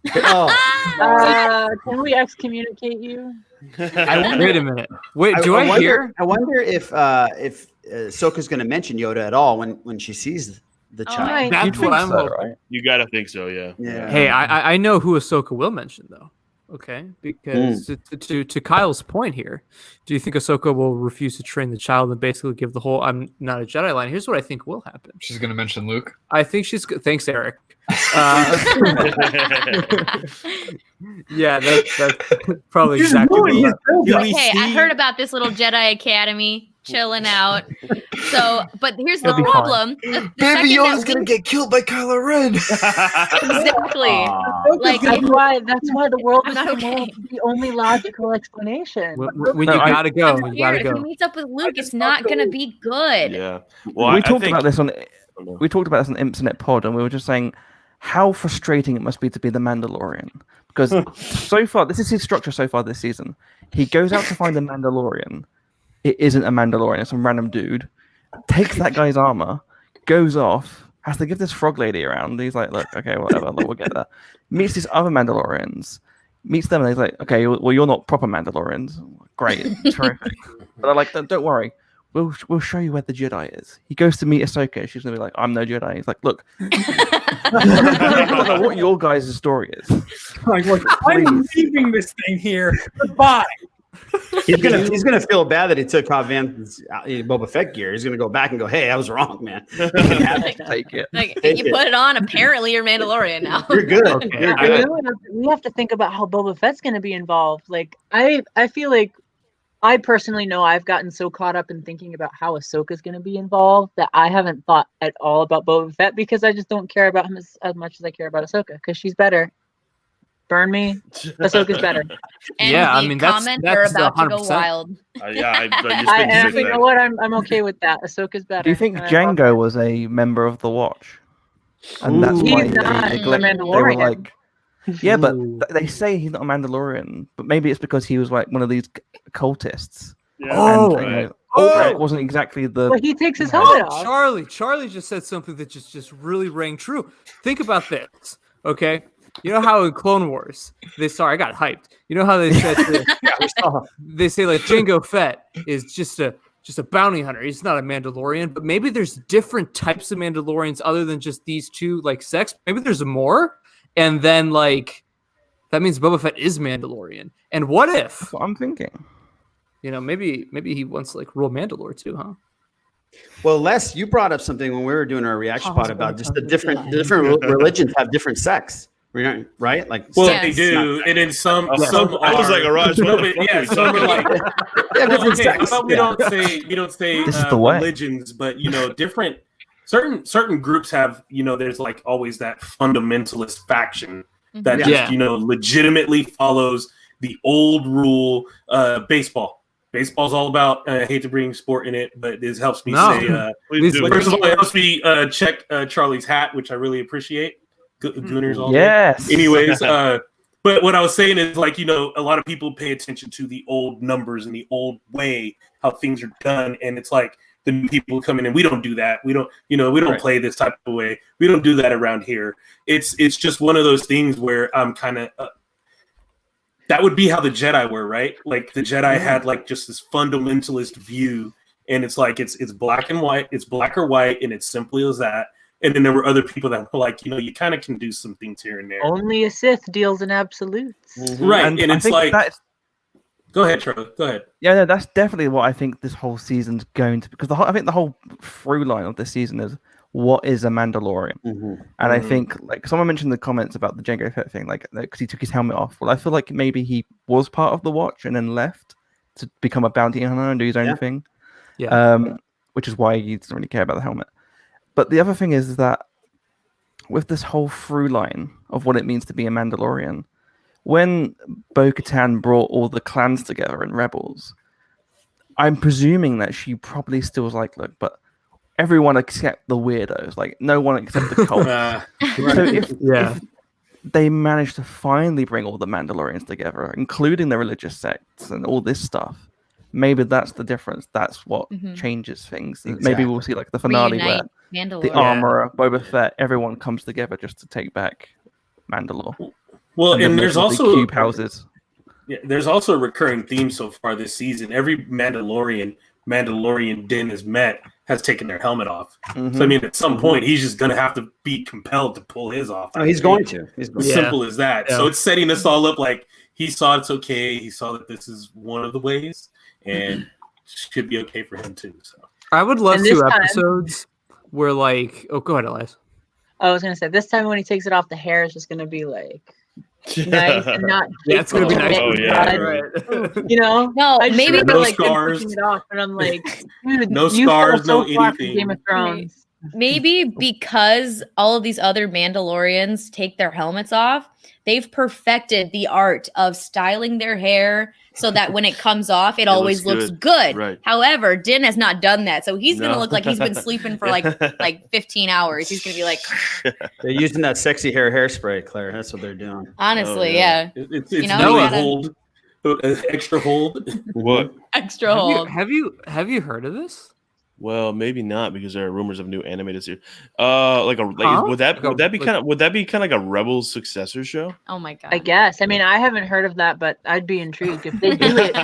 Can we excommunicate you? Wait a minute. Wait, I hear? I wonder if Ahsoka's going to mention Yoda at all when she sees the child. That's what I'm hoping. Right? You gotta think so, yeah. Hey, I know who Ahsoka will mention though. Okay, because to Kyle's point here, do you think Ahsoka will refuse to train the child and basically give the whole "I'm not a Jedi" line? Here's what I think will happen. She's going to mention Luke. I think she's. Thanks, Eric. Yeah, that's probably exactly. Hey, I heard about this little Jedi Academy chilling out. So, but here's the problem. Baby Yoda's going to get killed by Kylo Ren. Exactly. Like that's why the world is the only logical explanation. When you gotta go, you gotta go. If he meets up with Luke, it's not gonna be good. Yeah. Well, we talked about this on Internet Pod, and we were just saying how frustrating it must be to be the Mandalorian, because so far this is his structure so far this season. He goes out to find a Mandalorian. It isn't a Mandalorian, it's some random dude. Takes that guy's armor, goes off, has to give this frog lady around. He's like, look, okay, whatever, look, we'll get that. Meets these other Mandalorians, meets them, and he's like, okay, well, you're not proper Mandalorians. Great, terrific. But they're like, don't worry, we'll show you where the Jedi is. He goes to meet Ahsoka. She's gonna be like, I'm no Jedi. He's like, look, I don't know what your guys' story is. Like, I'm leaving this thing here. Goodbye. He's gonna feel bad that he took Cobb Vanth's Boba Fett gear. He's gonna go back and go, "Hey, I was wrong, man. You can have it. Take it. Like, you put it on. Apparently, you're Mandalorian now. You're good. Okay. You're good." We have to think about how Boba Fett's going to be involved. Like, I feel like I personally know I've gotten so caught up in thinking about how Ahsoka's going to be involved that I haven't thought at all about Boba Fett, because I just don't care about him as much as I care about Ahsoka, because she's better. Burn me. Ahsoka's better. And Yeah, the I mean, that's about to go 100%. wild. You know what? I'm okay with that. Ahsoka's better. Do you think Django was a member of the Watch? And that's why he's not a Mandalorian. Yeah, but they say he's not a Mandalorian, but maybe it's because he was like one of these cultists. Yeah. And, it wasn't exactly the. But he takes his helmet off. Charlie just said something that just really rang true. Think about this, okay? You know how in Clone Wars I got hyped. You know how they said they say like Jango Fett is just a bounty hunter. He's not a Mandalorian, but maybe there's different types of Mandalorians other than just these two like sects. Maybe there's more, and then like that means Boba Fett is Mandalorian. And what if? That's what I'm thinking. You know, maybe he wants to like rule Mandalore too, huh? Well, Les, you brought up something when we were doing our reaction pod about just the different religions have different sects. Right? Like, well, they do, and in some I was like a rush. Yeah, some are like. Okay, I thought we don't say this is the way. Religions, but different certain groups have there's like always that fundamentalist faction that just legitimately follows the old rule. Baseball's all about. I hate to bring sport in it, but this helps me say. First of all, it helps me check Charlie's hat, which I really appreciate. Gooners all day. Anyways, but what I was saying is like, a lot of people pay attention to the old numbers and the old way how things are done. And it's like the new people come in and we don't do that. We don't, we don't play this type of way. We don't do that around here. It's just one of those things where I'm kind of, that would be how the Jedi were, right? Like the Jedi had like just this fundamentalist view, and it's like, it's black and white, it's black or white. And it's simply as that. And then there were other people that were like, you kind of can do some things here and there. Only a Sith deals in absolutes. Right. And it's like, Go ahead, Charlie. Go ahead. Yeah, no, that's definitely what I think this whole season's going to, because I think the whole through line of this season is what is a Mandalorian, and I think like someone mentioned in the comments about the Jango Fett thing, like because he took his helmet off. Well, I feel like maybe he was part of the Watch and then left to become a bounty hunter and do his own thing. Yeah. Which is why he doesn't really care about the helmet. But the other thing is that with this whole through line of what it means to be a Mandalorian, when Bo-Katan brought all the clans together in Rebels, I'm presuming that she probably still was like, look, but everyone except the weirdos, like no one except the cult. So if they manage to finally bring all the Mandalorians together, including the religious sects and all this stuff, maybe that's the difference. That's what changes things. Exactly. Maybe we'll see like the finale where the Armorer, Boba Fett, everyone comes together just to take back Mandalore. Well, and there's also cube houses. Yeah, there's also a recurring theme so far this season. Every Mandalorian Din has met has taken their helmet off. So I mean, at some point, he's just gonna have to be compelled to pull his off. Oh, he's going to. Simple as that. Yeah. So it's setting us all up like he saw it's okay. He saw that this is one of the ways, and should be okay for him too. So I would love 2 episodes where like, oh, go ahead, Elias. I was gonna say this time when he takes it off, the hair is just gonna be like nice and not. Yeah, it's gonna be nice. Oh yeah, right. You know, no, maybe no like scars. It off, and I'm like, dude, no scars, no anything. Game of Thrones. Maybe because all of these other Mandalorians take their helmets off, they've perfected the art of styling their hair so that when it comes off, it always looks good. Right. However, Din has not done that, so he's gonna look like he's been sleeping for like 15 hours. He's gonna be like, they're using that sexy hairspray, Claire. That's what they're doing. Honestly, yeah. It's you know, extra hold. What? Extra hold. Have you heard of this? Well, maybe not because there are rumors of new animated series. Would that be kind of like a Rebels successor show? Oh my god! I guess. I mean, I haven't heard of that, but I'd be intrigued if they do it.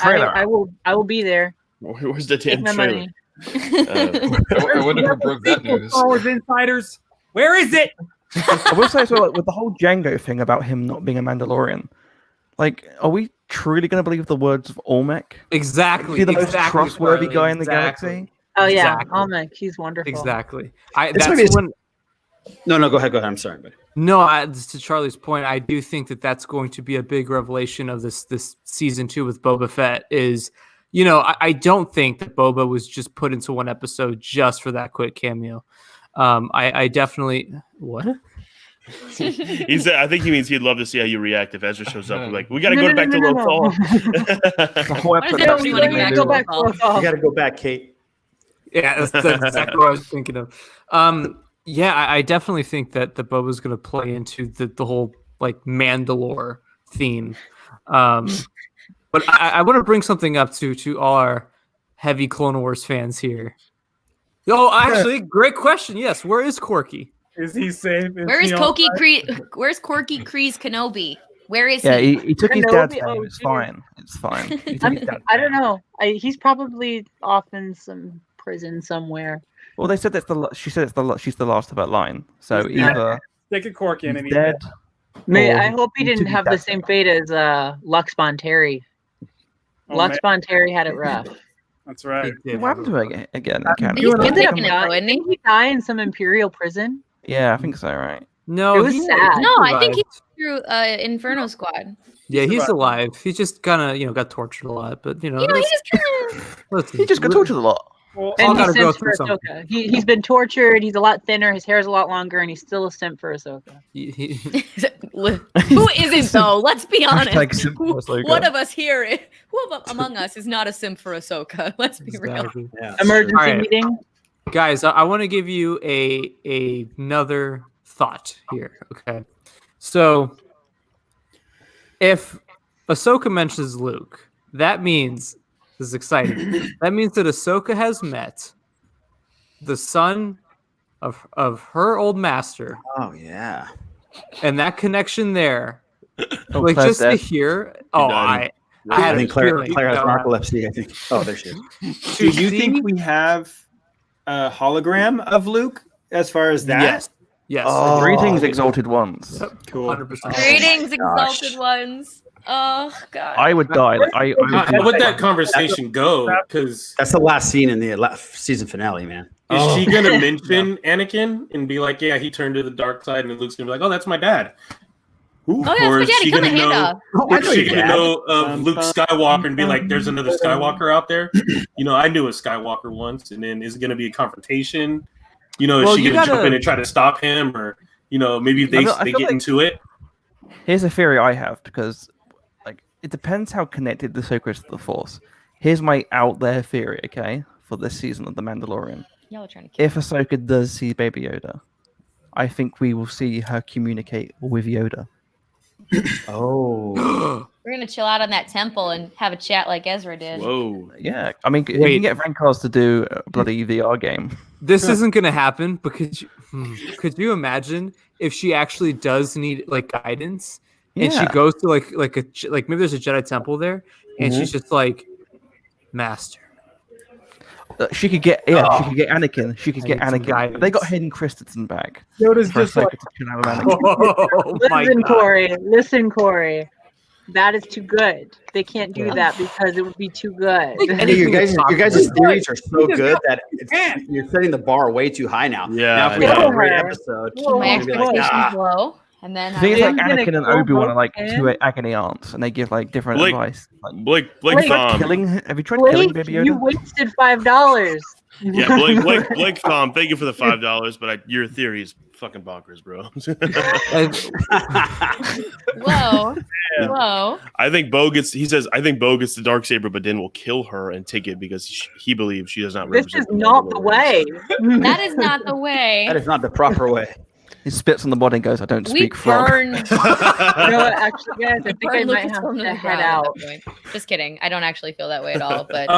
I will be there. Where's the damn Take my trailer? money. I wonder who broke that news. Star Wars insiders, where is it? I will say so, like, with the whole Jango thing about him not being a Mandalorian, like, are we truly going to believe the words of Olmec? Exactly. Is he the most trustworthy guy in the galaxy? Oh yeah, Olmec, he's wonderful. Exactly. No, go ahead. I'm sorry, buddy. No, to Charlie's point, I do think that's going to be a big revelation of this season 2 with Boba Fett. Is, you know, I don't think that Boba was just put into one episode just for that quick cameo. I definitely what. He said, I think he means he'd love to see how you react if Ezra shows up. Like, we got to go back to Lothal. You got to go back, Kate. Yeah, that's exactly what I was thinking of. Yeah, I definitely think that the Boba's going to play into the whole like Mandalore theme. But I want to bring something up to all our heavy Clone Wars fans here. Oh, actually, great question. Yes, where is Corky? Is he safe? Where's Corky Kryze Kenobi? Where is he? Yeah, he? he took his dad's name. It's fine. It's fine. I don't know. He's probably off in some prison somewhere. Well, they said she's the last of her line. So either stick a cork in and he's dead. I hope he didn't have the same fate as Lux Bonteri. Lux Bonteri had it rough. That's right. What happened to her again? Did he die in some Imperial prison? Yeah, I think so, right? No, it was sad. No, I think he's through Inferno Squad. Yeah, he's alive. He just kind of, got tortured a lot, but he just got tortured a lot. Well, and he's simp for Ahsoka. He's been tortured. He's a lot thinner. His hair's a lot longer, and he's still a simp for Ahsoka. Who isn't though? Let's be honest. One of us here, among us, is not a simp for Ahsoka. Let's be real. Yeah. Emergency meeting, guys. I want to give you another thought here. Okay, so if Ahsoka mentions Luke, that means. This is exciting. That means that Ahsoka has met the son of her old master. Oh yeah, and that connection there, like just to hear. I think Claire has narcolepsy. I think. Oh, there she is. Do you think we have a hologram of Luke as far as that? Yes. Oh, greetings, exalted ones. Yep. Cool. 100%. Greetings, exalted ones. Oh God. I would die. How would that conversation go? Because that's the last scene in the season finale, man. Is she gonna mention Anakin and be like, "Yeah, he turned to the dark side," and Luke's gonna be like, "Oh, that's my dad." Oh, yeah, or is she gonna know? Is she gonna know of Luke Skywalker and be like, "There's another Skywalker out there"? I knew a Skywalker once, and then is it gonna be a confrontation? Is she gonna jump in and try to stop him, or maybe they get into it? Here's a theory I have, because it depends how connected the Ahsoka is to the Force. Here's my out there theory, okay, for this season of The Mandalorian. Y'all are trying to kill if Ahsoka does see Baby Yoda, I think we will see her communicate with Yoda. Oh. We're gonna chill out on that temple and have a chat like Ezra did. Whoa. Yeah, I mean, if you can get Rancors to do a bloody VR game. This isn't gonna happen, but could you imagine if she actually does need guidance, and she goes to like maybe there's a Jedi temple there, and she's just like, Master. She could get she could get Anakin. She could get Anakin. They got Hayden Christensen back. Yoda's just like, Listen, Corey. That is too good. They can't do that because it would be too good. Your guys' theories are so good that you're setting the bar way too high now. Yeah. Now if we have a great episode, my expectations low. And then things like Anakin and Obi-Wan are like two agony aunts, and they give different advice. Blake Thom. Have you tried killing Baby Yoda? You wasted $5. Yeah, Blake Thom, thank you for the $5, but your theory is fucking bonkers, bro. Whoa. I think Bo gets the Darksaber, but then will kill her and take it because he believes she does not represent. This is not the way. That is not the way. That is not the proper way. He spits on the body and goes, "I don't speak frog." Actually, guys, I think I might have to head out. Just kidding. I don't actually feel that way at all. But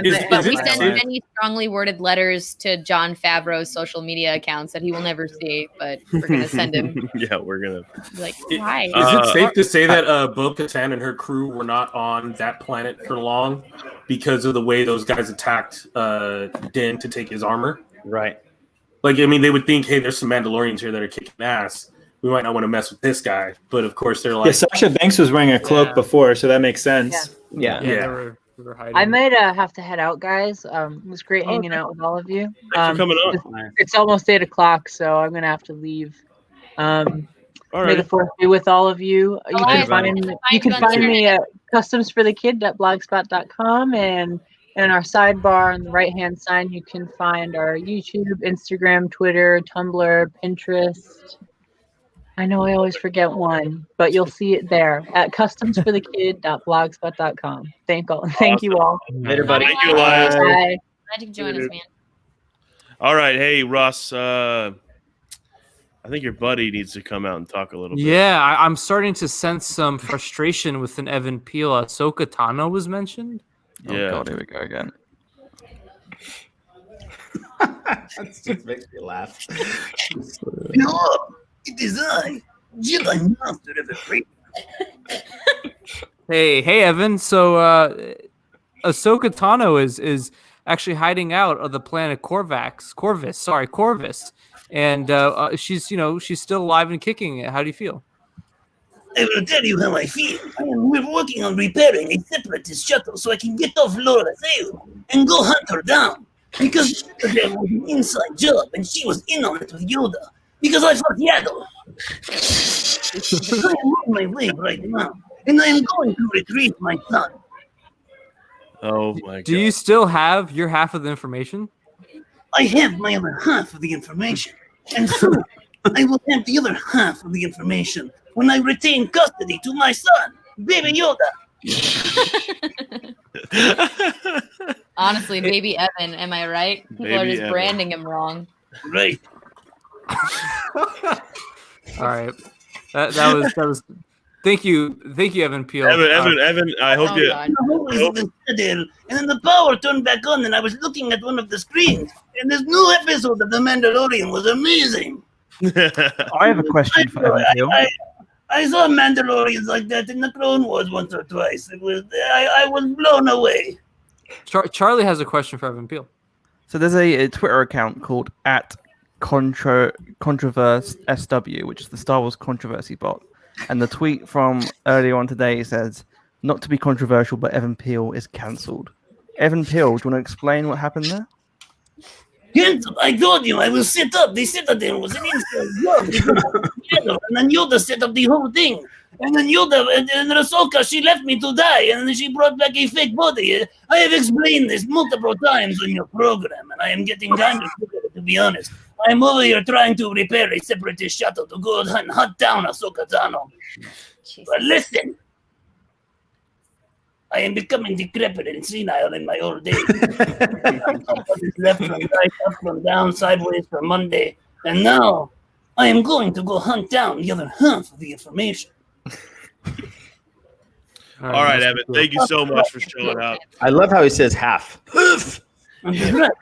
we send many strongly worded letters to Jon Favreau's social media accounts that he will never see. But we're gonna send him. Yeah, we're gonna. Why? Is it safe to say that Bo-Katan and her crew were not on that planet for long because of the way those guys attacked Din to take his armor? Right. They would think, hey, there's some Mandalorians here that are kicking ass. We might not want to mess with this guy. But of course, they're like... Yeah, Sasha Banks was wearing a cloak before, so that makes sense. Yeah. They were hiding. I might have to head out, guys. It was great hanging out with all of you. Thanks for coming on. It's almost 8 o'clock, so I'm going to have to leave. All May right. the 4th be with all of you. You can find me at customsforthekid.blogspot.com, and in our sidebar on the right-hand side, you can find our YouTube, Instagram, Twitter, Tumblr, Pinterest. I know I always forget one, but you'll see it there at customsforthekid.blogspot.com. Thank you all. Later, buddy. Thank you, Elias. Bye. Glad you could join us, man. All right. Hey, Russ. I think your buddy needs to come out and talk a little bit. Yeah, I'm starting to sense some frustration with an Evan Peel. Ahsoka Tano was mentioned. Oh God, here we go again. That just makes me laugh. It is I, Jedi Master of the Freak. Hey, Evan. So, Ahsoka Tano is actually hiding out of the planet Corvus, and she's still alive and kicking. How do you feel? I will tell you how I feel. We're working on repairing a separatist shuttle so I can get off Laura Zale and go hunt her down. Because there was an inside job and she was in on it with Yoda. Because I fought Yaddle. I am on my way right now, and I am going to retrieve my son. Oh my God. Do you still have your half of the information? I have my other half of the information. And soon, I will have the other half of the information when I retain custody to my son, Baby Yoda. Honestly, Baby Evan, am I right? People are just branding him wrong. Right. All right. That was. Thank you, Evan Peel. Evan. I hope you. And then the power turned back on, and I was looking at one of the screens, and this new episode of The Mandalorian was amazing. I have a question for Evan Peel. I saw Mandalorians like that in the Clone Wars once or twice. I was blown away. Charlie has a question for Evan Peel. So there's a Twitter account called @Controverse SW, which is the Star Wars controversy bot. And the tweet from earlier on today says, "Not to be controversial, but Evan Peel is cancelled." Evan Peel, do you want to explain what happened there? Cancelled. I told you I will set up. The Citadel was an inside job. And then Yoda set up the whole thing. And then Yoda and Ahsoka, she left me to die, and then she brought back a fake body. I have explained this multiple times on your program, and I am getting kind of sick of it, to be honest. I am over here trying to repair a separatist shuttle to go and hunt down Ahsoka Tano. But listen, I am becoming decrepit and senile in my old age. Left from right, up from down, sideways from Monday, and now I am going to go hunt down the other half of the information. All right, Evan. Thank you so much for showing up. I love how he says half. A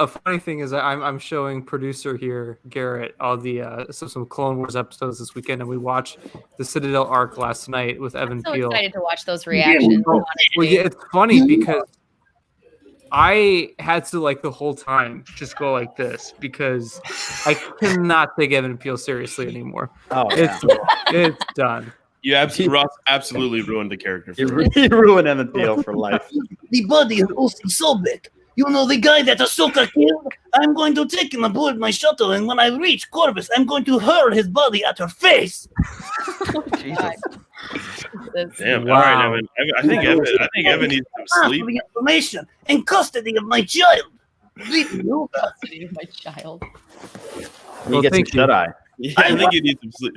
funny thing is I'm showing producer here, Garrett, all the some Clone Wars episodes this weekend, and we watched the Citadel arc last night with Evan I'm so Peel. excited to watch those reactions. Well, yeah, it's funny because I had to the whole time just go like this because I cannot take Evan Peel seriously anymore. Oh, it's done. You absolutely ruined the character. You ruined Evan Peel for life. The body of Osi Sobek. You know, the guy that Ahsoka killed? I'm going to take him aboard my shuttle, and when I reach Corvus, I'm going to hurl his body at her face. Jesus. Damn. Wow. All right, Evan. I think Evan needs some sleep. For the information and custody of my child. Custody of my child. You get some shut-eye. Yeah, I think you need some sleep.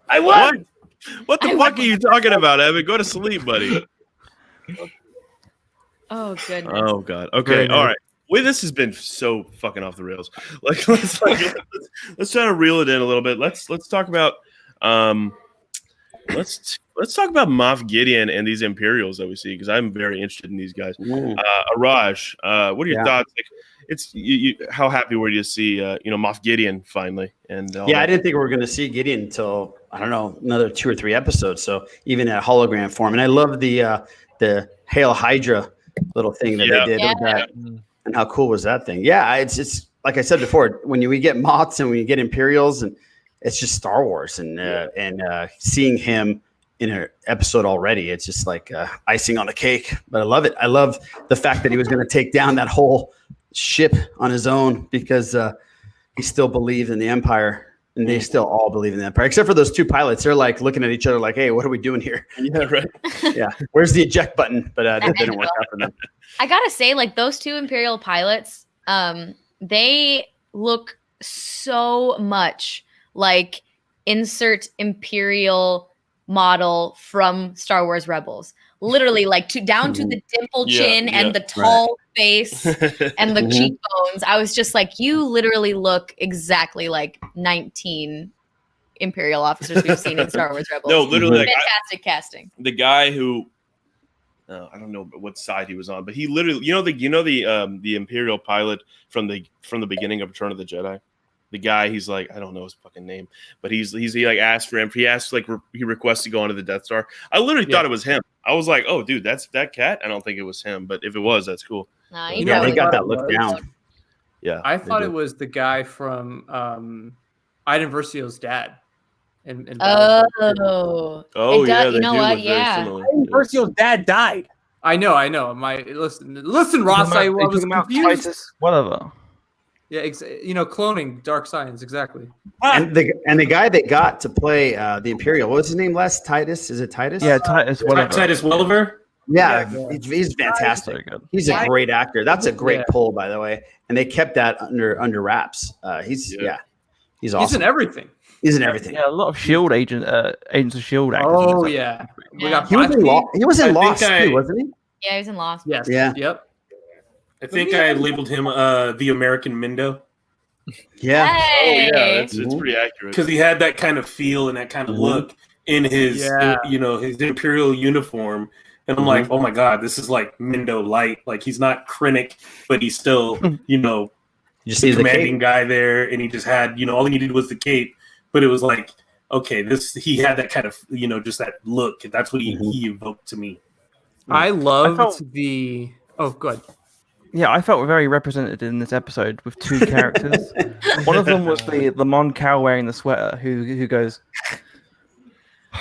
I won. What the fuck are you talking about, Evan? Go to sleep, buddy. Oh goodness. Oh god. Okay. All right. Well, this has been so fucking off the rails. Let's try to reel it in a little bit. Let's talk about let's talk about Moff Gideon and these Imperials that we see, because I'm very interested in these guys. Araj, what are your thoughts? It's how happy were you to see Moff Gideon finally? And I didn't think we were going to see Gideon until I don't know, another 2 or 3 episodes. So even at hologram form, and I love the Hail Hydra little thing that they did with that. And how cool was that thing? Yeah, it's like I said before, when we get Moths and when you get Imperials, and it's just Star Wars, and seeing him in an episode already, it's just like icing on the cake. But I love it. I love the fact that he was going to take down that whole ship on his own because he still believed in the Empire, and they still all believe in the Empire, except for those 2 pilots. They're like looking at each other like, "Hey, what are we doing here?" Yeah, right. Yeah, where's the eject button? But that didn't work out for them. I gotta say, those 2 Imperial pilots, they look so much like insert Imperial model from Star Wars Rebels. Literally, down to the dimple chin and the tall face and the cheekbones. I was just like, you literally look exactly like 19 Imperial officers we've seen in Star Wars Rebels. No, literally, fantastic casting. The guy who, I don't know what side he was on, but he literally, the Imperial pilot from the beginning of Return of the Jedi. The guy, he's like, I don't know his fucking name, but he asked for him. He asked he requests to go onto the Death Star. I literally thought it was him. I was like, oh, dude, that's that cat. I don't think it was him, but if it was, that's cool. They got that look down. Yeah, I thought it was the guy from Iden Versio's dad. Yeah. You know what? Yeah. Iden Versio's dad died. I know. Listen, Ross. I was confused. Whatever. Yeah, cloning, dark science, exactly. And the guy they got to play the Imperial, what was his name? Titus? Is it Titus? Yeah, Titus. Whatever. Titus Welliver. Yeah, he's fantastic. He's a great actor. That's a great pull, by the way. And they kept that under wraps. He's awesome. He's in everything. He's in everything. Yeah, a lot of Shield agents of Shield actors. Oh yeah, we got. He was in Lost too, wasn't he? Yeah, he was in Lost. Yes. Yeah. Yep. I think I labeled him the American Mindo. Yeah. Hey. Oh yeah, it's pretty accurate because he had that kind of feel and that kind of look in his his Imperial uniform. And I'm like, oh my God, this is like Mindo light. Like he's not Krennic, but he's still, the commanding guy there. And he just had, all he needed was the cape. But it was like, okay, he had that kind of, just that look. That's what he evoked to me. I loved the. Oh, good. Yeah, I felt very represented in this episode with two characters. One of them was the Mon Cal wearing the sweater who goes,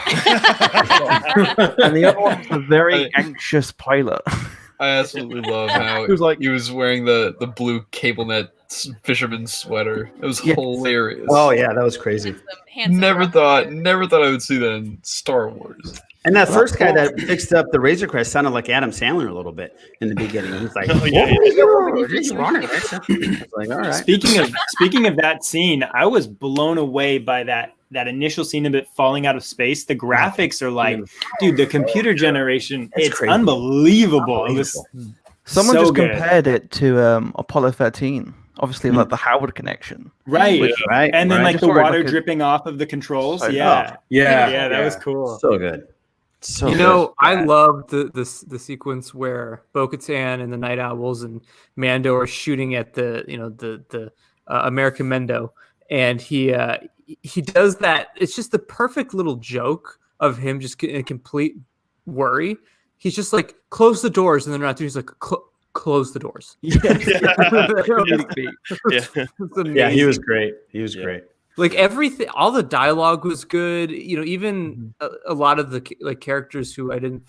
and the other one was the very anxious pilot. I absolutely love how he was wearing the blue cable net fisherman sweater. It was hilarious. Oh yeah, that was crazy. Never thought I would see that in Star Wars. And that first guy that fixed up the Razor Crest sounded like Adam Sandler a little bit in the beginning. He's like, like, all right. Speaking of that scene, I was blown away by that initial scene of it falling out of space. The graphics are like, dude, the computer generation, it's crazy. Unbelievable. It was Someone so just good. compared it to Apollo 13. Obviously, like the Howard connection. Right. Right. And then like the Sorry, water look at- dripping off of the controls. Oh, Yeah, that was cool. So good. So You know, I love the sequence where Bo-Katan and the Night Owls and Mando are shooting at the American Mendo, and he does that. It's just the perfect little joke of him just in complete worry. He's just like, close the doors, and they're not doing. He's like, close the doors. Yeah, he was great. He was great. Like everything, all the dialogue was good. You know, even a lot of the characters who I didn't,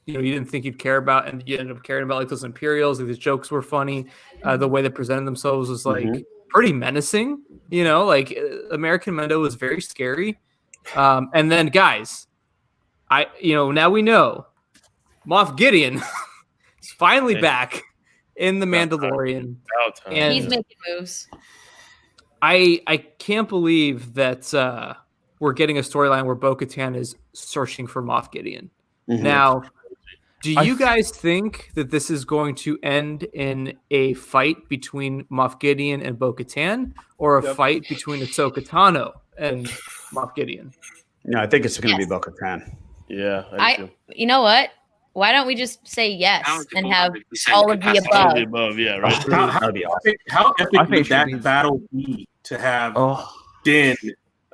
you didn't think you'd care about, and you ended up caring about, like those Imperials. Like the jokes were funny. The way they presented themselves was like pretty menacing. You know, like American Mendo was very scary. And then, guys, now we know Moff Gideon is finally back in the Mandalorian, and he's making moves. I can't believe that we're getting a storyline where Bo-Katan is searching for Moff Gideon. Now, do you guys think that this is going to end in a fight between Moff Gideon and Bo-Katan, or a fight between Ahsoka Tano and Moff Gideon? No, I think it's going to be Bo-Katan. Yeah, I do. You know what? Why don't we just say yes and have all of the above? All of the above, yeah, right. That'd be awesome. How epic would that battle be to have Din,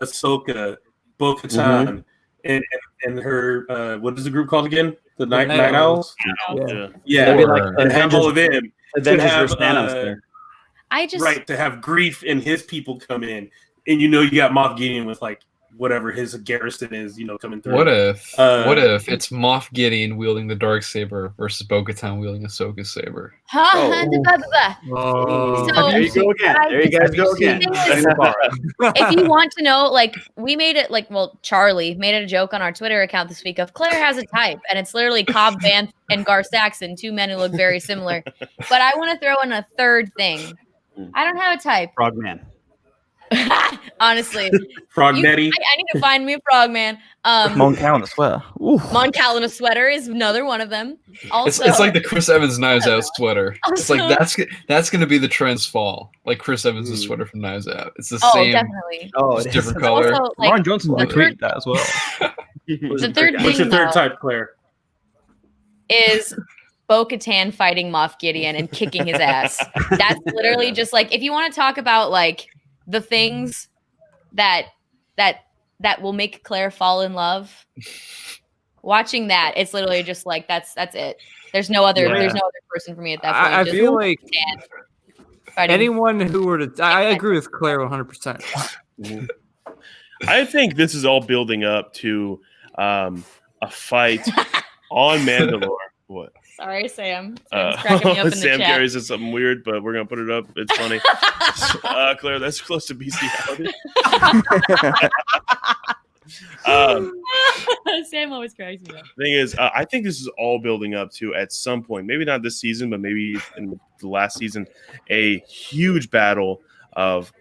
Ahsoka, Bo-Katan, and her what is the group called again? The Night Owls. Yeah. And have all of them. Avengers versus Thanos there. To have Grief and his people come in, and you got Moff Gideon with like whatever his garrison is, coming through. What if it's Moff Gideon wielding the Darksaber versus Bo-Katan wielding Ahsoka's saber? So, there you go again. There you guys go again. If you want to know, like, we made it Charlie made it a joke on our Twitter account this week of Claire has a type, and it's literally Cobb Vanth and Gar Saxon, two men who look very similar. But I want to throw in a third thing. I don't have a type. Frogman. Honestly, Frognetti. I need to find me a frogman. Mon Cal in a sweater. Mon Cal in a sweater is another one of them. Also, it's like the Chris Evans Knives Out sweater. It's like that's going to be the trend's fall. Like Chris Evans' sweater from Knives Out. It's the same. Definitely. It's different color. Also, Ryan Johnson retweeted that as well. The third thing, what's your third type, Claire? Is Bo-Katan fighting Moff Gideon and kicking his ass. That's literally just like, if you want to talk about like the things that will make Claire fall in love, watching that, it's literally just like that's it. There's no other person for me at that point. I feel like anyone who were to, I agree with Claire 100%. I think this is all building up to a fight on Mandalore. What? Sorry, Sam. Sam's cracking me up in the Sam chat. Gary said something weird, but we're gonna put it up. It's funny. Claire, that's close to bestiality. Sam always cracks me up. Thing is, I think this is all building up to, at some point, maybe not this season, but maybe in the last season, a huge battle of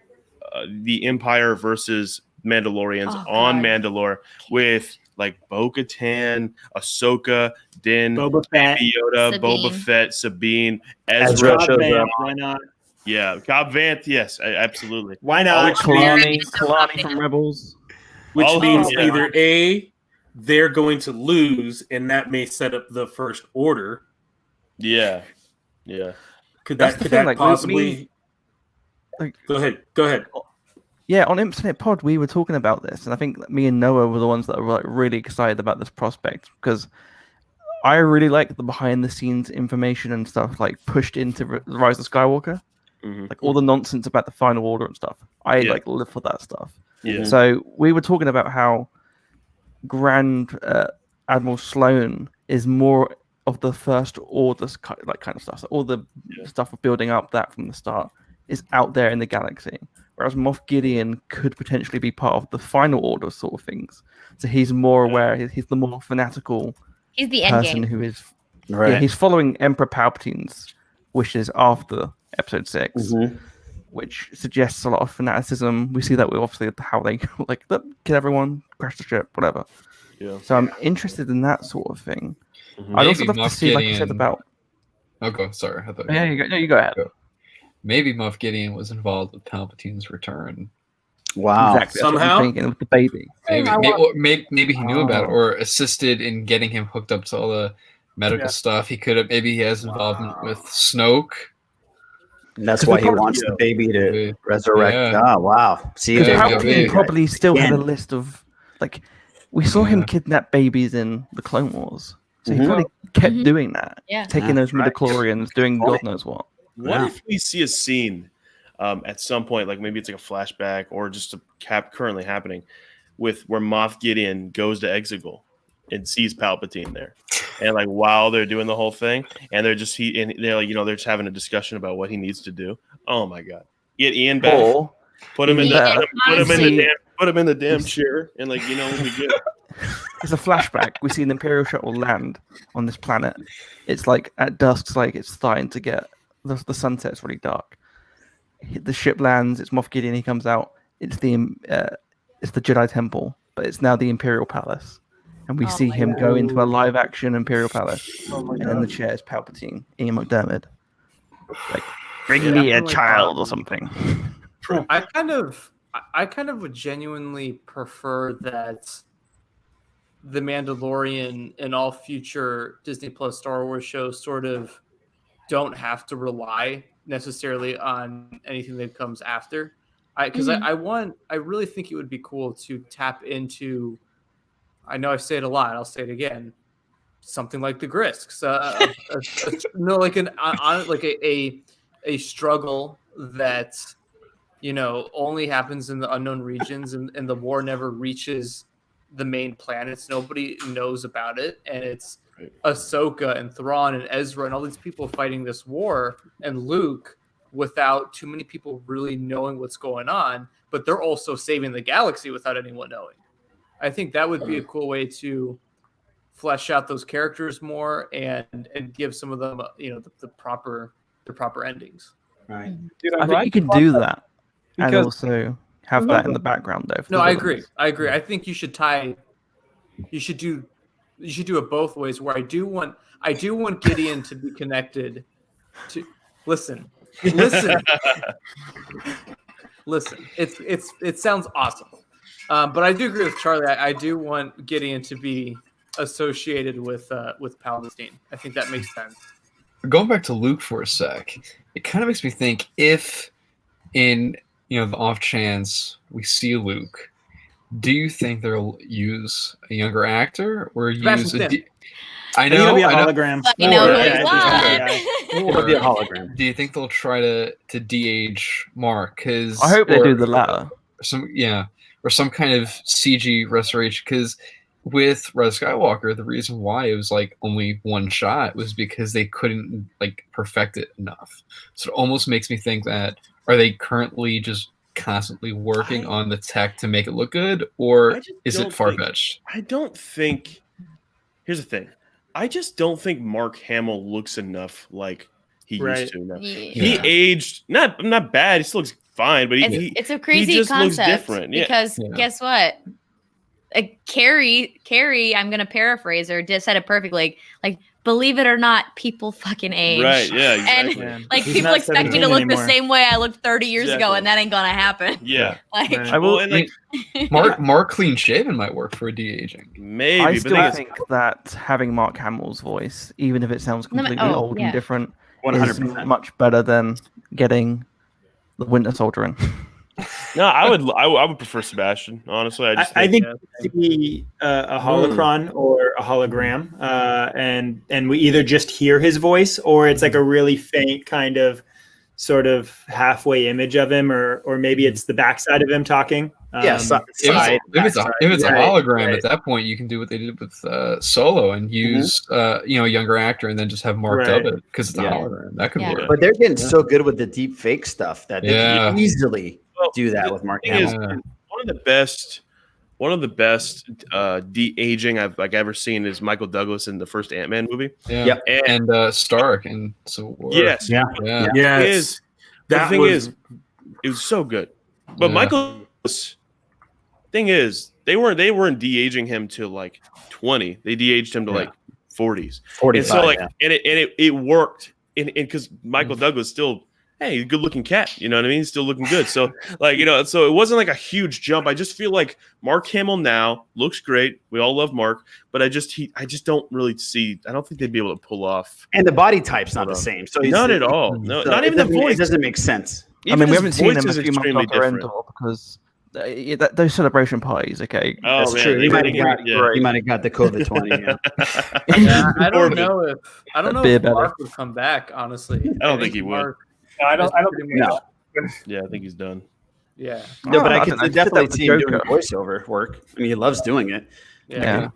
the Empire versus Mandalorians on Mandalore with like Bo-Katan, Ahsoka, Din, Boba Fett, Yoda, Sabine. Boba Fett, Sabine, Ezra. Why not? Yeah, Cobb Vanth, yes, absolutely. Why not? Kalani from Rebels. Which All means those, either A, they're going to lose, and that may set up the First Order. Yeah. Could That's that, the could thing, that like, possibly? Go ahead. Yeah, on Infinite Pod, we were talking about this, and I think me and Noah were the ones that were like really excited about this prospect because I really like the behind the scenes information and stuff like pushed into Rise of Skywalker. Like all the nonsense about the Final Order and stuff. I like live for that stuff. Yeah. So we were talking about how Grand Admiral Sloane is more of the First Order kind of stuff. So all the stuff of building up that from the start is out there in the galaxy. Whereas Moff Gideon could potentially be part of the Final Order sort of things. So he's more aware. He's the more fanatical. He's the end person game. who is. Right. Yeah, he's following Emperor Palpatine's wishes after Episode 6, which suggests a lot of fanaticism. We see that with obviously how they like kill everyone, crash the ship, whatever. Yeah. So I'm interested in that sort of thing. Maybe I'd also love to Moff see, like you Gideon- said about. Oh, go. Sorry. I thought Yeah, you go ahead. Maybe Moff Gideon was involved with Palpatine's return. Wow. Exactly. That's what I'm thinking with the baby. Maybe he knew about it or assisted in getting him hooked up to all the medical stuff. He could have. Maybe he has involvement with Snoke. And that's why he wants the baby to resurrect. Yeah. Oh, wow. See, Palpatine probably still had a list of like. We saw him kidnap babies in the Clone Wars, so he probably kept doing that. Yeah. Taking those midichlorians, doing God knows what. What if we see a scene at some point, like maybe it's like a flashback or just a currently happening, with where Moff Gideon goes to Exegol and sees Palpatine there, and like while they're doing the whole thing, and they're just they're like they're just having a discussion about what he needs to do. Oh my god, get Ian back, Or put him in the damn chair, and like we'll be good. It's a flashback. We see an Imperial shuttle land on this planet. It's like at dusk, like it's starting to get the sunset's really dark. The ship lands. It's Moff Gideon. He comes out. It's the Jedi Temple, but it's now the Imperial Palace, and we see him go into a live action Imperial Palace, and in the chair is Palpatine, Ian McDermott, like bring me a child or something. I kind of would genuinely prefer that the Mandalorian and all future Disney Plus Star Wars shows sort of don't have to rely necessarily on anything that comes after. I really think it would be cool to tap into. I know I say it a lot. I'll say it again. Something like the Grisks, a struggle that only happens in the unknown regions, and the war never reaches the main planets. Nobody knows about it, and it's Ahsoka and Thrawn and Ezra and all these people fighting this war, and Luke without too many people really knowing what's going on, but they're also saving the galaxy without anyone knowing. I think that would be a cool way to flesh out those characters more and give some of them the proper endings. Right. I think you can do that and also have that in the background though. No, I agree. I think you should do it both ways, where I do want Gideon to be connected to listen. It sounds awesome. But I do agree with Charlie. I do want Gideon to be associated with Palpatine. I think that makes sense. Going back to Luke for a sec, it kind of makes me think if in the off chance we see Luke, do you think they'll use a younger actor or use a I know. It'll be a hologram. Let me know who It'll be a hologram. Do you think they'll try to de-age Mark? Because I hope they do the latter. Or some kind of CG restoration. Because with Rise of Skywalker, the reason why it was like only one shot was because they couldn't like perfect it enough. So it almost makes me think that are they currently just constantly working on the tech to make it look good, or is it far-fetched? I don't think. Here's the thing. I just don't think Mark Hamill looks enough like he used to. He aged not bad. He still looks fine, but it's a crazy just concept looks different. Because guess what? Carrie, I'm gonna paraphrase her, said it perfectly. Like, believe it or not, people fucking age. Right? Yeah. Exactly. And like people expect me to look the same way I looked 30 years ago, and that ain't gonna happen. Yeah. Like, I will. Mark clean shaven might work for de-aging. Maybe. I still think that having Mark Hamill's voice, even if it sounds completely old and different, 100% is much better than getting the Winter Soldier in. No, I would prefer Sebastian. Honestly, I think to be a holocron or a hologram, and we either just hear his voice or it's like a really faint kind of sort of halfway image of him, or maybe it's the backside of him talking. If it's a hologram, at that point you can do what they did with Solo and use a younger actor and then just have Mark dub it because it's a hologram. That could work. But they're getting so good with the deep fake stuff that they can easily do that with Mark Hamill. One of the best de-aging I've ever seen is Michael Douglas in the first Ant-Man movie. Yeah, and Stark and Civil War. Yes, yes. It was so good. But Michael, thing is, they weren't de-aging him to like 20. They de-aged him to like 40s. 45. And so it worked. And because Michael Douglas still. Hey, good looking cat. You know what I mean? He's still looking good. So, so it wasn't like a huge jump. I just feel like Mark Hamill now looks great. We all love Mark, but I just don't really see. I don't think they'd be able to pull off. And the body type's not the same. So not at all. No, not even the voice. It doesn't make sense. Even we haven't seen them a few months after Endor because those celebration parties. Okay, that's true. He might have got the COVID-20. I don't know if Mark would come back. Honestly, I don't think he would. I don't think no. Yeah, I think he's done. Yeah. No, but I can definitely see him doing voiceover work. I mean, he loves doing it. Yeah.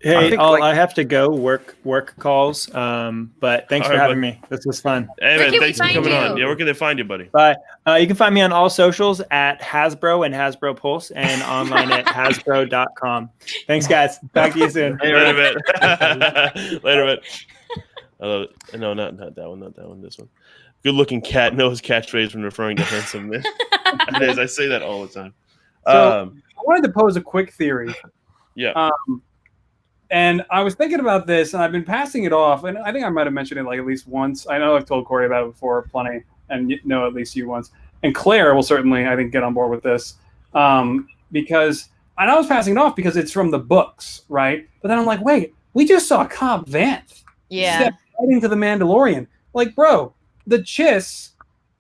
Hey, I have to go work calls. But thanks for having me. This was fun. Hey, man, thanks for coming on. Yeah, where can they find you, buddy? Bye. You can find me on all socials at Hasbro and Hasbro Pulse and online at hasbro.com. Thanks, guys. Talk to you soon. Later, man. Later, man. I love it. No, not that one. Not that one. This one. Good-looking cat knows catchphrase when referring to handsome men. I say that all the time. So I wanted to pose a quick theory. Yeah. And I was thinking about this, and I've been passing it off, and I think I might have mentioned it like at least once. I know I've told Corey about it before plenty, and at least you once. And Claire will certainly, I think, get on board with this because I was passing it off because it's from the books, right? But then I'm like, wait, we just saw Cobb Vanth step right into the Mandalorian. Like, bro. The Chiss,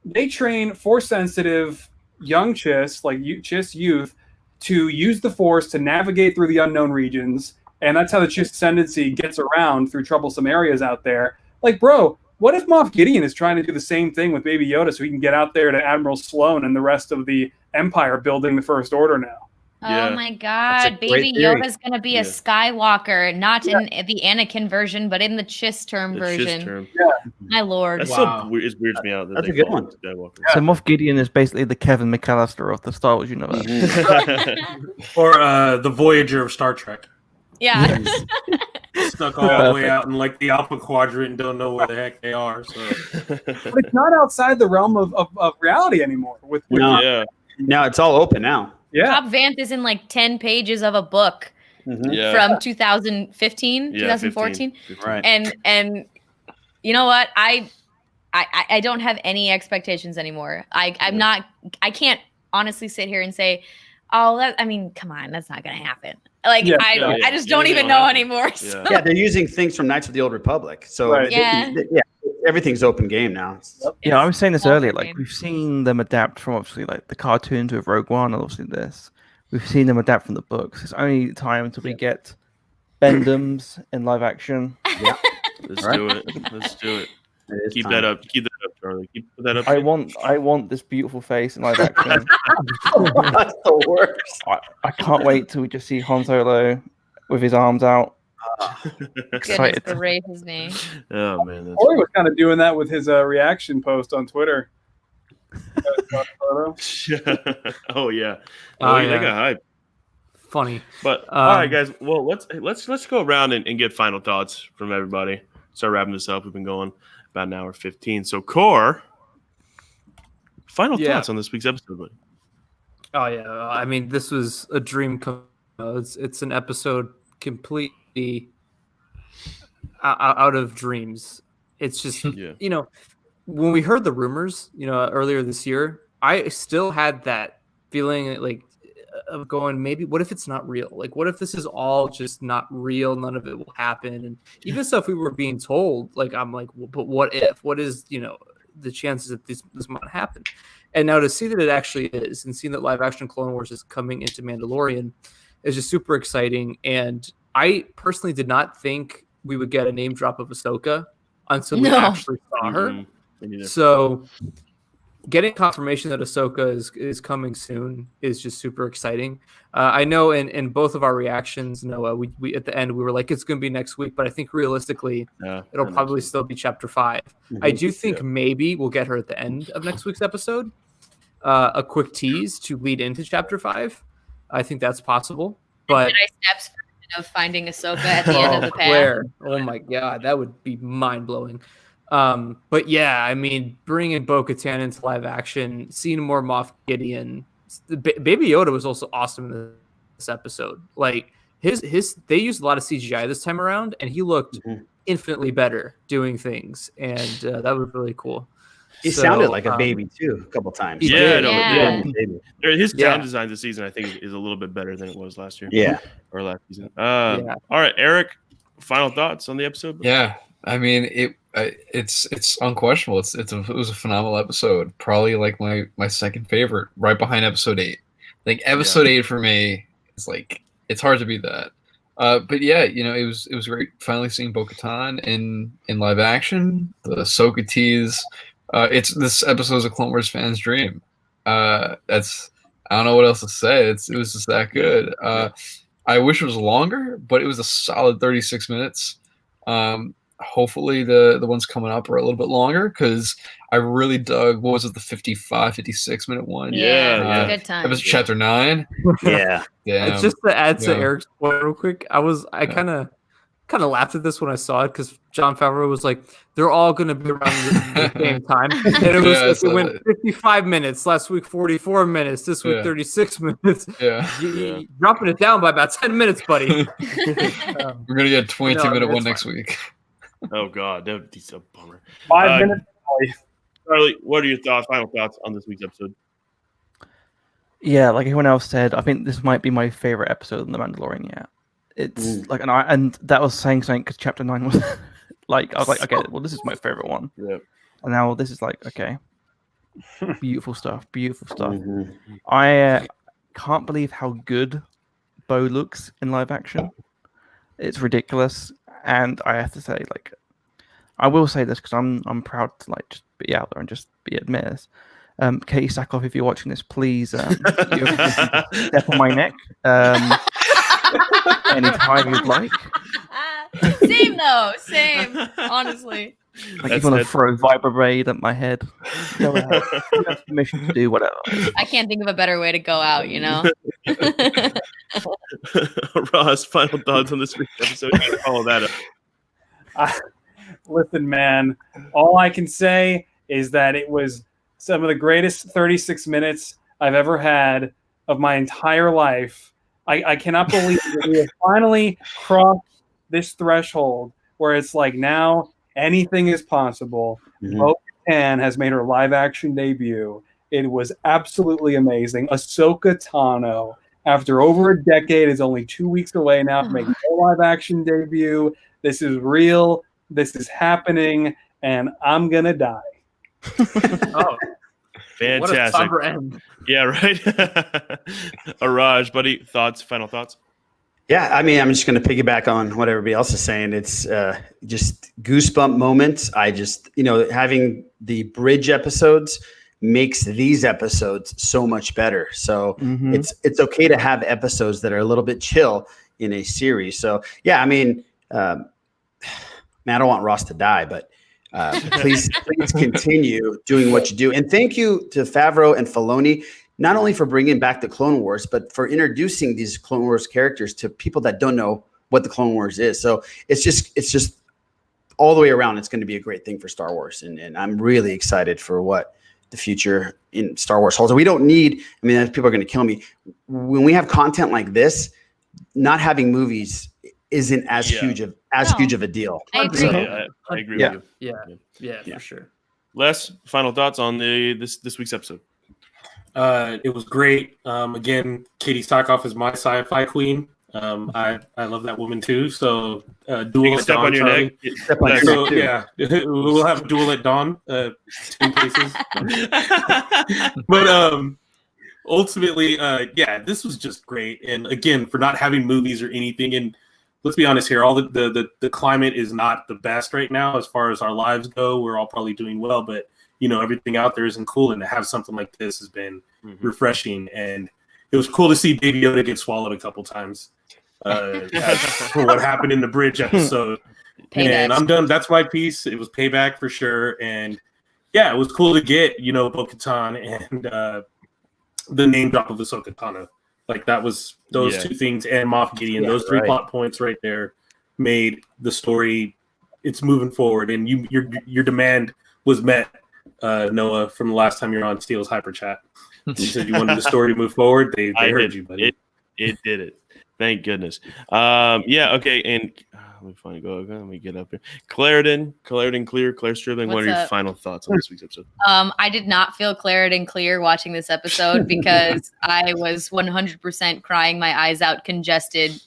they train Force-sensitive young Chiss, like Chiss youth, to use the Force to navigate through the unknown regions, and that's how the Chiss ascendancy gets around through troublesome areas out there. Like, bro, what if Moff Gideon is trying to do the same thing with Baby Yoda so he can get out there to Admiral Sloane and the rest of the Empire building the First Order now? Oh my God, Baby Yoda's going to be a Skywalker, not in the Anakin version, but in the Chiss term version. Yeah. My lord. That's so weird. It weirds me out. That's a good one. So Moff Gideon is basically the Kevin McAllister of the Star Wars universe. Or the Voyager of Star Trek. Yeah. Stuck all the way out in like the Alpha Quadrant and don't know where the heck they are. So. But it's not outside the realm of reality anymore. Now it's all open now. Yeah. Cobb Vanth is in like 10 pages of a book from 2015, 2014. Right. And you know what? I don't have any expectations anymore. I can't honestly sit here and say, come on, that's not going to happen. I just don't even know anymore. So. Yeah, they're using things from Knights of the Old Republic. So everything's open game now. Yeah, I was saying this earlier. Like we've seen them adapt from obviously like the cartoons with Rogue One, and obviously this. We've seen them adapt from the books. It's only time until we get Bendham's in live action. Yeah, let's do it. Keep that up, Charlie. Keep that up. I want this beautiful face in live action. That's the worst. I can't wait till we just see Han Solo with his arms out. Excited. Goodness gracious me. Oh man, Corey was kind of doing that with his reaction post on Twitter. Oh yeah. They got hype. Funny. But all right, guys. Well, let's go around and get final thoughts from everybody. Start wrapping this up. We've been going about an hour 15. So, Core, final thoughts on this week's episode, buddy. Oh yeah, I mean, this was a dream come. It's an episode completely out of dreams. It's just when we heard the rumors, earlier this year, I still had that feeling like of going, maybe what if it's not real? Like, what if this is all just not real? None of it will happen. And even stuff we were being told, like, I'm like, well, but what if? What is, the chances that this might happen. And now to see that it actually is, and seeing that live action Clone Wars is coming into Mandalorian is just super exciting. And I personally did not think we would get a name drop of Ahsoka until we actually saw her. So getting confirmation that Ahsoka is coming soon is just super exciting. I know in both of our reactions, Noah, we at the end we were like, it's going to be next week, but I think realistically it'll probably still be chapter 5. I do think maybe we'll get her at the end of next week's episode. A quick tease to lead into chapter 5. I think that's possible. But steps of finding Ahsoka at the end of the path. Clare. Oh my god, that would be mind blowing. But yeah, I mean, bringing Bo-Katan into live action, seeing more Moff Gideon, Baby Yoda was also awesome in this episode. Like they used a lot of CGI this time around, and he looked infinitely better doing things, and that was really cool. He sounded like a baby too a couple times. His sound design this season, I think, is a little bit better than it was last year. Yeah, or last season. All right, Eric, final thoughts on the episode? Yeah, I mean it's unquestionable. It was a phenomenal episode. Probably like my second favorite, right behind episode 8. Like episode 8 for me is like it's hard to beat that. But yeah, it was great finally seeing Bo-Katan in live action. The Ahsoka tease. This episode is a Clone Wars fan's dream. I don't know what else to say. It was just that good. I wish it was longer, but it was a solid 36 minutes. Hopefully the ones coming up are a little bit longer because I really dug, what was it, the 56 minute one? Yeah, a good time. It was chapter 9. Yeah. It's just to add to Eric's point real quick. I kind of laughed at this when I saw it because Jon Favreau was like, they're all going to be around the same time. And it was it went 55 minutes, last week 44 minutes, this week 36 minutes. Yeah. You're dropping it down by about 10 minutes, buddy. We're going to get a 22-minute one next week. Oh, God. That would be so bummer. 5 minutes. Charlie, what are your final thoughts on this week's episode? Yeah, like everyone else said, I think this might be my favorite episode in The Mandalorian yet. It's like, and that was saying something because chapter 9 was like, I was like, okay, well, this is my favorite one. Yeah. And now this is like, okay, beautiful stuff. I can't believe how good Bo looks in live action. It's ridiculous, and I have to say, like, I will say this because I'm proud to like just be out there and just admit this. Katie Sackhoff, if you're watching this, please step on my neck. Anytime you'd like. Same, honestly. Like you want to throw Vibra-Raid at my head. Go ahead. You have permission to do whatever. I can't think of a better way to go out, Ross, final thoughts on this week's episode? You can follow that up. Listen, man, all I can say is that it was some of the greatest 36 minutes I've ever had of my entire life. I cannot believe that we have finally crossed this threshold where it's like now anything is possible. Bo-Katan has made her live action debut. It was absolutely amazing. Ahsoka Tano, after over a decade, is only 2 weeks away now to make her live action debut. This is real. This is happening, and I'm gonna die. Oh. Fantastic. What a somber end. Yeah, right. Araj, buddy, final thoughts? Yeah, I mean, I'm just going to piggyback on what everybody else is saying. It's just goosebump moments. I just, having the bridge episodes makes these episodes so much better. So it's okay to have episodes that are a little bit chill in a series. So, yeah, I mean, man, I don't want Ross to die, but please continue doing what you do. And thank you to Favreau and Filoni, not only for bringing back the Clone Wars, but for introducing these Clone Wars characters to people that don't know what the Clone Wars is. So it's just all the way around. It's going to be a great thing for Star Wars. And I'm really excited for what the future in Star Wars holds. We don't need, I mean, people are going to kill me. When we have content like this, not having movies isn't as huge of a deal. I agree. So, I agree with you. Yeah, for sure. Les, final thoughts on this week's episode? It was great. Again, Katie Sackhoff is my sci-fi queen. I love that woman too. So duel at step dawn, on your Charlie. neck. Step on your So neck, too. yeah, we'll have a duel at dawn. 10 cases. But ultimately, yeah, this was just great. And again, for not having movies or anything, and let's be honest here, all the climate is not the best right now as far as our lives go. We're all probably doing well, but everything out there isn't cool, and to have something like this has been refreshing. And it was cool to see Baby Yoda get swallowed a couple times for what happened in the bridge episode. Payback. And I'm done. That's my piece. It was payback for sure. And yeah, it was cool to get Bo-Katan and the name drop of Ahsoka Tano. Like that was those two things, and Moff Gideon. Those three plot points right there made the story. It's moving forward, and your demand was met, Noah, from the last time you were on Steele's Hyper Chat. You said you wanted the story to move forward. They heard you, buddy. It did it. Thank goodness. Yeah. Okay. And let me finally go. Okay, let me get up here. Clare Stribling. What are your final thoughts on this week's episode? I did not feel Clare and clear watching this episode because I was 100% crying my eyes out, congested.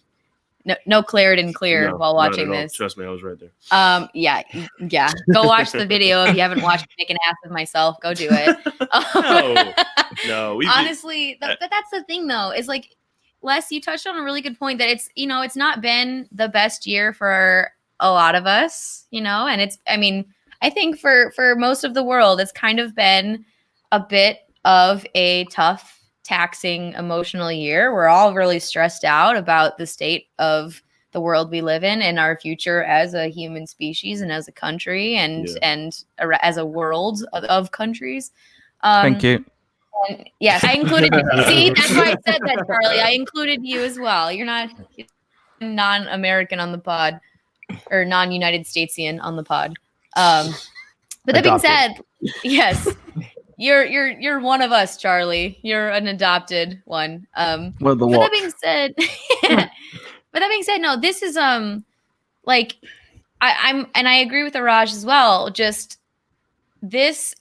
No Clare and clear while watching this. Trust me, I was right there. Yeah. Go watch the video if you haven't watched Make an Ass of Myself. Go do it. No. Honestly, but that's the thing though. Is like, Les, you touched on a really good point that it's not been the best year for a lot of us, and I think for most of the world, it's kind of been a bit of a tough, taxing, emotional year. We're all really stressed out about the state of the world we live in and our future as a human species and as a country and as a world of countries. Thank you. And yes, I included you. See, that's why I said that, Charlie. I included you as well. You're not non-American on the pod or non-United Statesian on the pod. But that being said, yes, you're one of us, Charlie. You're an adopted one. But that being said, no, this is like I'm and I agree with Araj as well. Just this,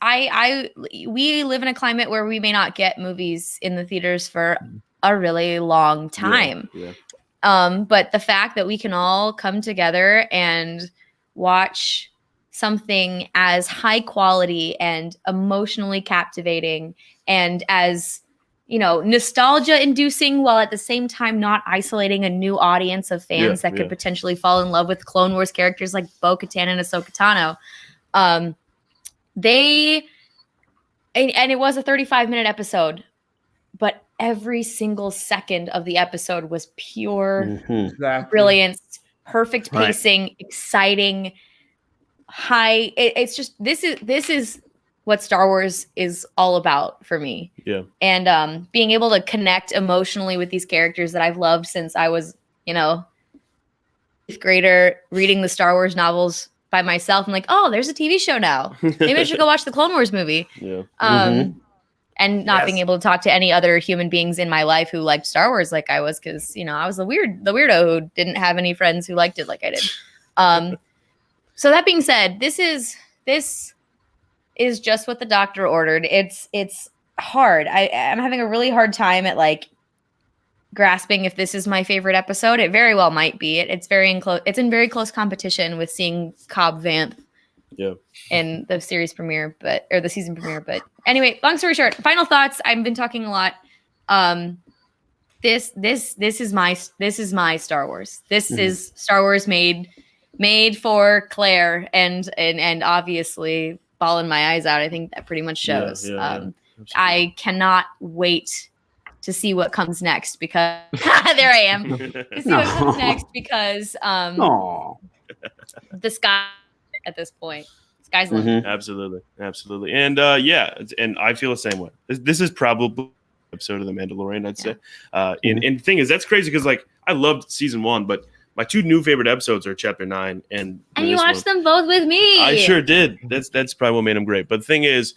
we live in a climate where we may not get movies in the theaters for a really long time. But the fact that we can all come together and watch something as high quality and emotionally captivating and as nostalgia inducing while at the same time not isolating a new audience of fans that could potentially fall in love with Clone Wars characters like Bo-Katan and Ahsoka Tano. And it was a 35-minute episode, but every single second of the episode was pure brilliance, perfect pacing, exciting, high. It's just this is what Star Wars is all about for me. Yeah. And being able to connect emotionally with these characters that I've loved since I was, 8th grader, reading the Star Wars novels by myself. I'm like, oh, there's a TV show now. Maybe I should go watch the Clone Wars movie. Yeah. And not being able to talk to any other human beings in my life who liked Star Wars like I was, because I was the weirdo who didn't have any friends who liked it like I did. So that being said, this is just what the doctor ordered. It's hard. I'm having a really hard time at grasping if this is my favorite episode. It very well might be. It's in very close competition with seeing Cobb Vanth in the series premiere, or the season premiere. But anyway, long story short, final thoughts. I've been talking a lot. This is my Star Wars. This is Star Wars made for Claire, and obviously bawling my eyes out. I think that pretty much shows. I cannot wait to see what comes next, because there I am. To see what comes next, because the sky at this point. Sky's the limit. Absolutely. And and I feel the same way. This is probably an episode of The Mandalorian, I'd say. And the thing is, that's crazy because I loved season 1, but my 2 new favorite episodes are Chapter 9 and you watched them both with me. I sure did. That's probably what made them great. But the thing is,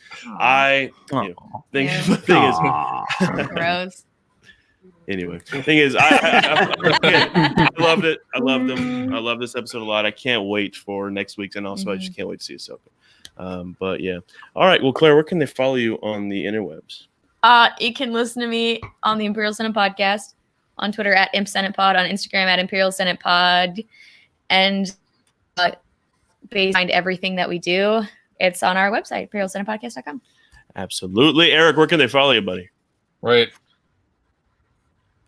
Gross. Anyway, the thing is, I loved it. I loved them. I love this episode a lot. I can't wait for next week's, and also I just can't wait to see Ahsoka. But yeah. All right. Well, Claire, where can they follow you on the interwebs? You can listen to me on the Imperial Cinema podcast on Twitter at ImpSenatePod, on Instagram at Imperial Senate Pod, and find everything that we do. It's on our website, imperialsenatepodcast.com. Absolutely. Eric, where can they follow you, buddy? Right.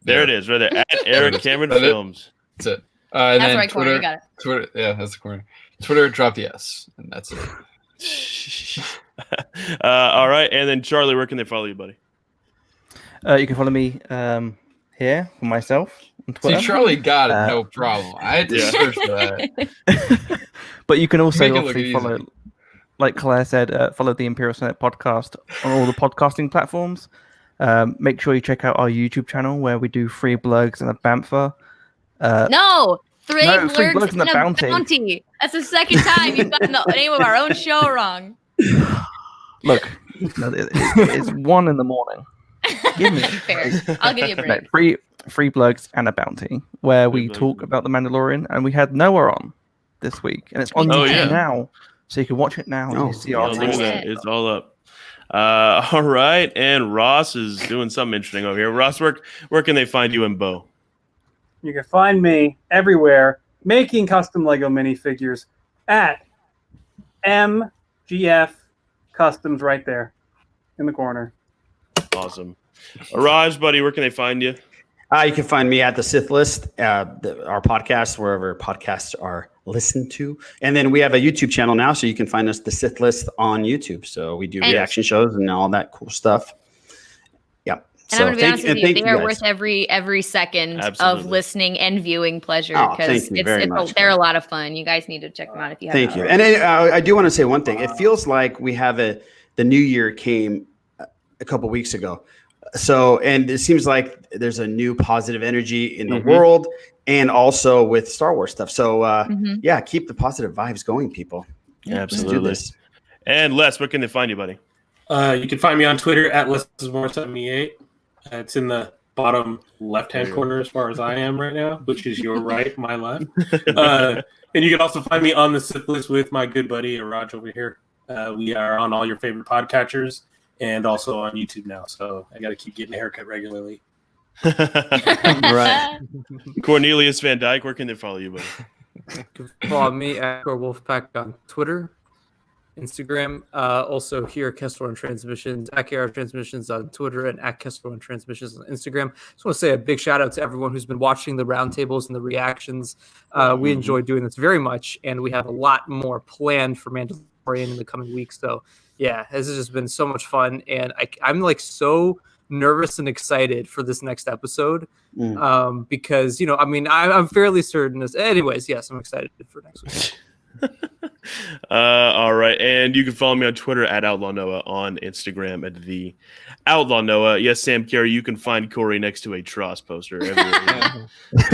There it is, right there. At Eric Cameron Films. That's it. That's then the right Twitter, corner. You got it. Twitter, yeah, that's the corner. Twitter, drop the S, and that's it. All right. And then Charlie, where can they follow you, buddy? You can follow me here for myself on Twitter. See, Charlie got it, no problem. I had to search for that. But you can also Make it look obviously follow, easy. like Claire said, follow the Imperial Senate podcast on all the podcasting platforms. Make sure you check out our YouTube channel where we do 3 blugs and a bantha. No, three blurgs and a bounty. That's the second time you've gotten the name of our own show wrong. Look, it's 1 in the morning. Give me Fair. I'll give you a break. No, three blugs and a bounty, where we talk about the Mandalorian, and we had Noah on this week, and it's on YouTube now, so you can watch it now. And you see our look at that. It's all up. All right, and Ross is doing something interesting over here. Ross, where can they find you in Bo? You can find me everywhere making custom Lego minifigures at MGF Customs right there in the corner. Awesome. Raj, buddy, where can they find you? You can find me at the Sith List, our podcast, wherever podcasts are listened to. And then we have a YouTube channel now, so you can find us, the Sith List, on YouTube. So we do reaction shows and all that cool stuff. Yep. And I'm going to be honest with you, they are worth every second of listening and viewing pleasure, because they're a lot of fun. You guys need to check them out if you haven't. Thank you. And I do want to say one thing. It feels like we have the new year came a couple weeks ago. So, and it seems like there's a new positive energy in the world and also with Star Wars stuff. So, yeah, keep the positive vibes going, people. Yeah, absolutely. And Les, where can they find you, buddy? You can find me on Twitter at LesMore78. It's in the bottom left-hand corner as far as I am right now, which is your right, my left. And you can also find me on the Sith List with my good buddy, Raj, over here. We are on all your favorite podcatchers and also on YouTube now. So I got to keep getting a haircut regularly. Right. Cornelius Van Dyke, where can they follow you, buddy? You can follow me at Wolfpack on Twitter, Instagram. Also here, Kessel Run Transmissions, at KR Transmissions on Twitter, and at Kessel Run Transmissions on Instagram. Just want to say a big shout out to everyone who's been watching the roundtables and the reactions. We enjoy doing this very much, and we have a lot more planned for Mandalorian in the coming weeks. So yeah, this has just been so much fun, and I'm like so nervous and excited for this next episode because I mean I'm fairly certain this. Anyways, yes, I'm excited for next week. All right, and you can follow me on Twitter at Outlaw Noah, on Instagram at the Outlaw Noah. Yes, Sam Carey, you can find Corey next to a Tross poster everywhere.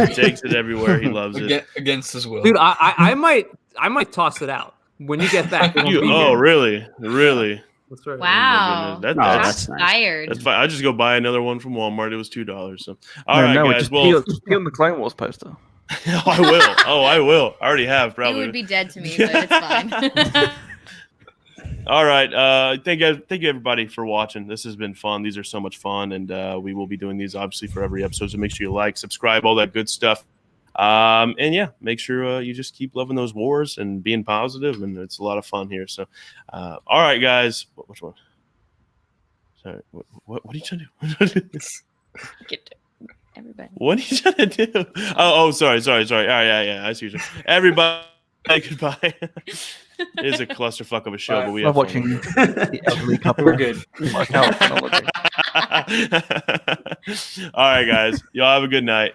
He takes it everywhere. He loves it against his will. Dude, I might toss it out when you get back. Really? That's right. Wow. That's nice. That's fine. I just go buy another one from Walmart. It was $2. So all right, guys. Just peel the Clone Wars poster. I will. I will. I already have, probably. It would be dead to me, but it's fine. All right. Thank you, everybody, for watching. This has been fun. These are so much fun, and we will be doing these, obviously, for every episode. So make sure you like, subscribe, all that good stuff. And yeah, make sure you just keep loving those wars and being positive, and it's a lot of fun here. So, all right, guys. Which one? Sorry. What are you trying to do? Everybody. What are you trying to do? Oh, sorry. All right, yeah. I see what you're saying. Everybody, goodbye. It is a clusterfuck of a show, but we have watching the elderly couple. We're good. All right, guys. Y'all have a good night.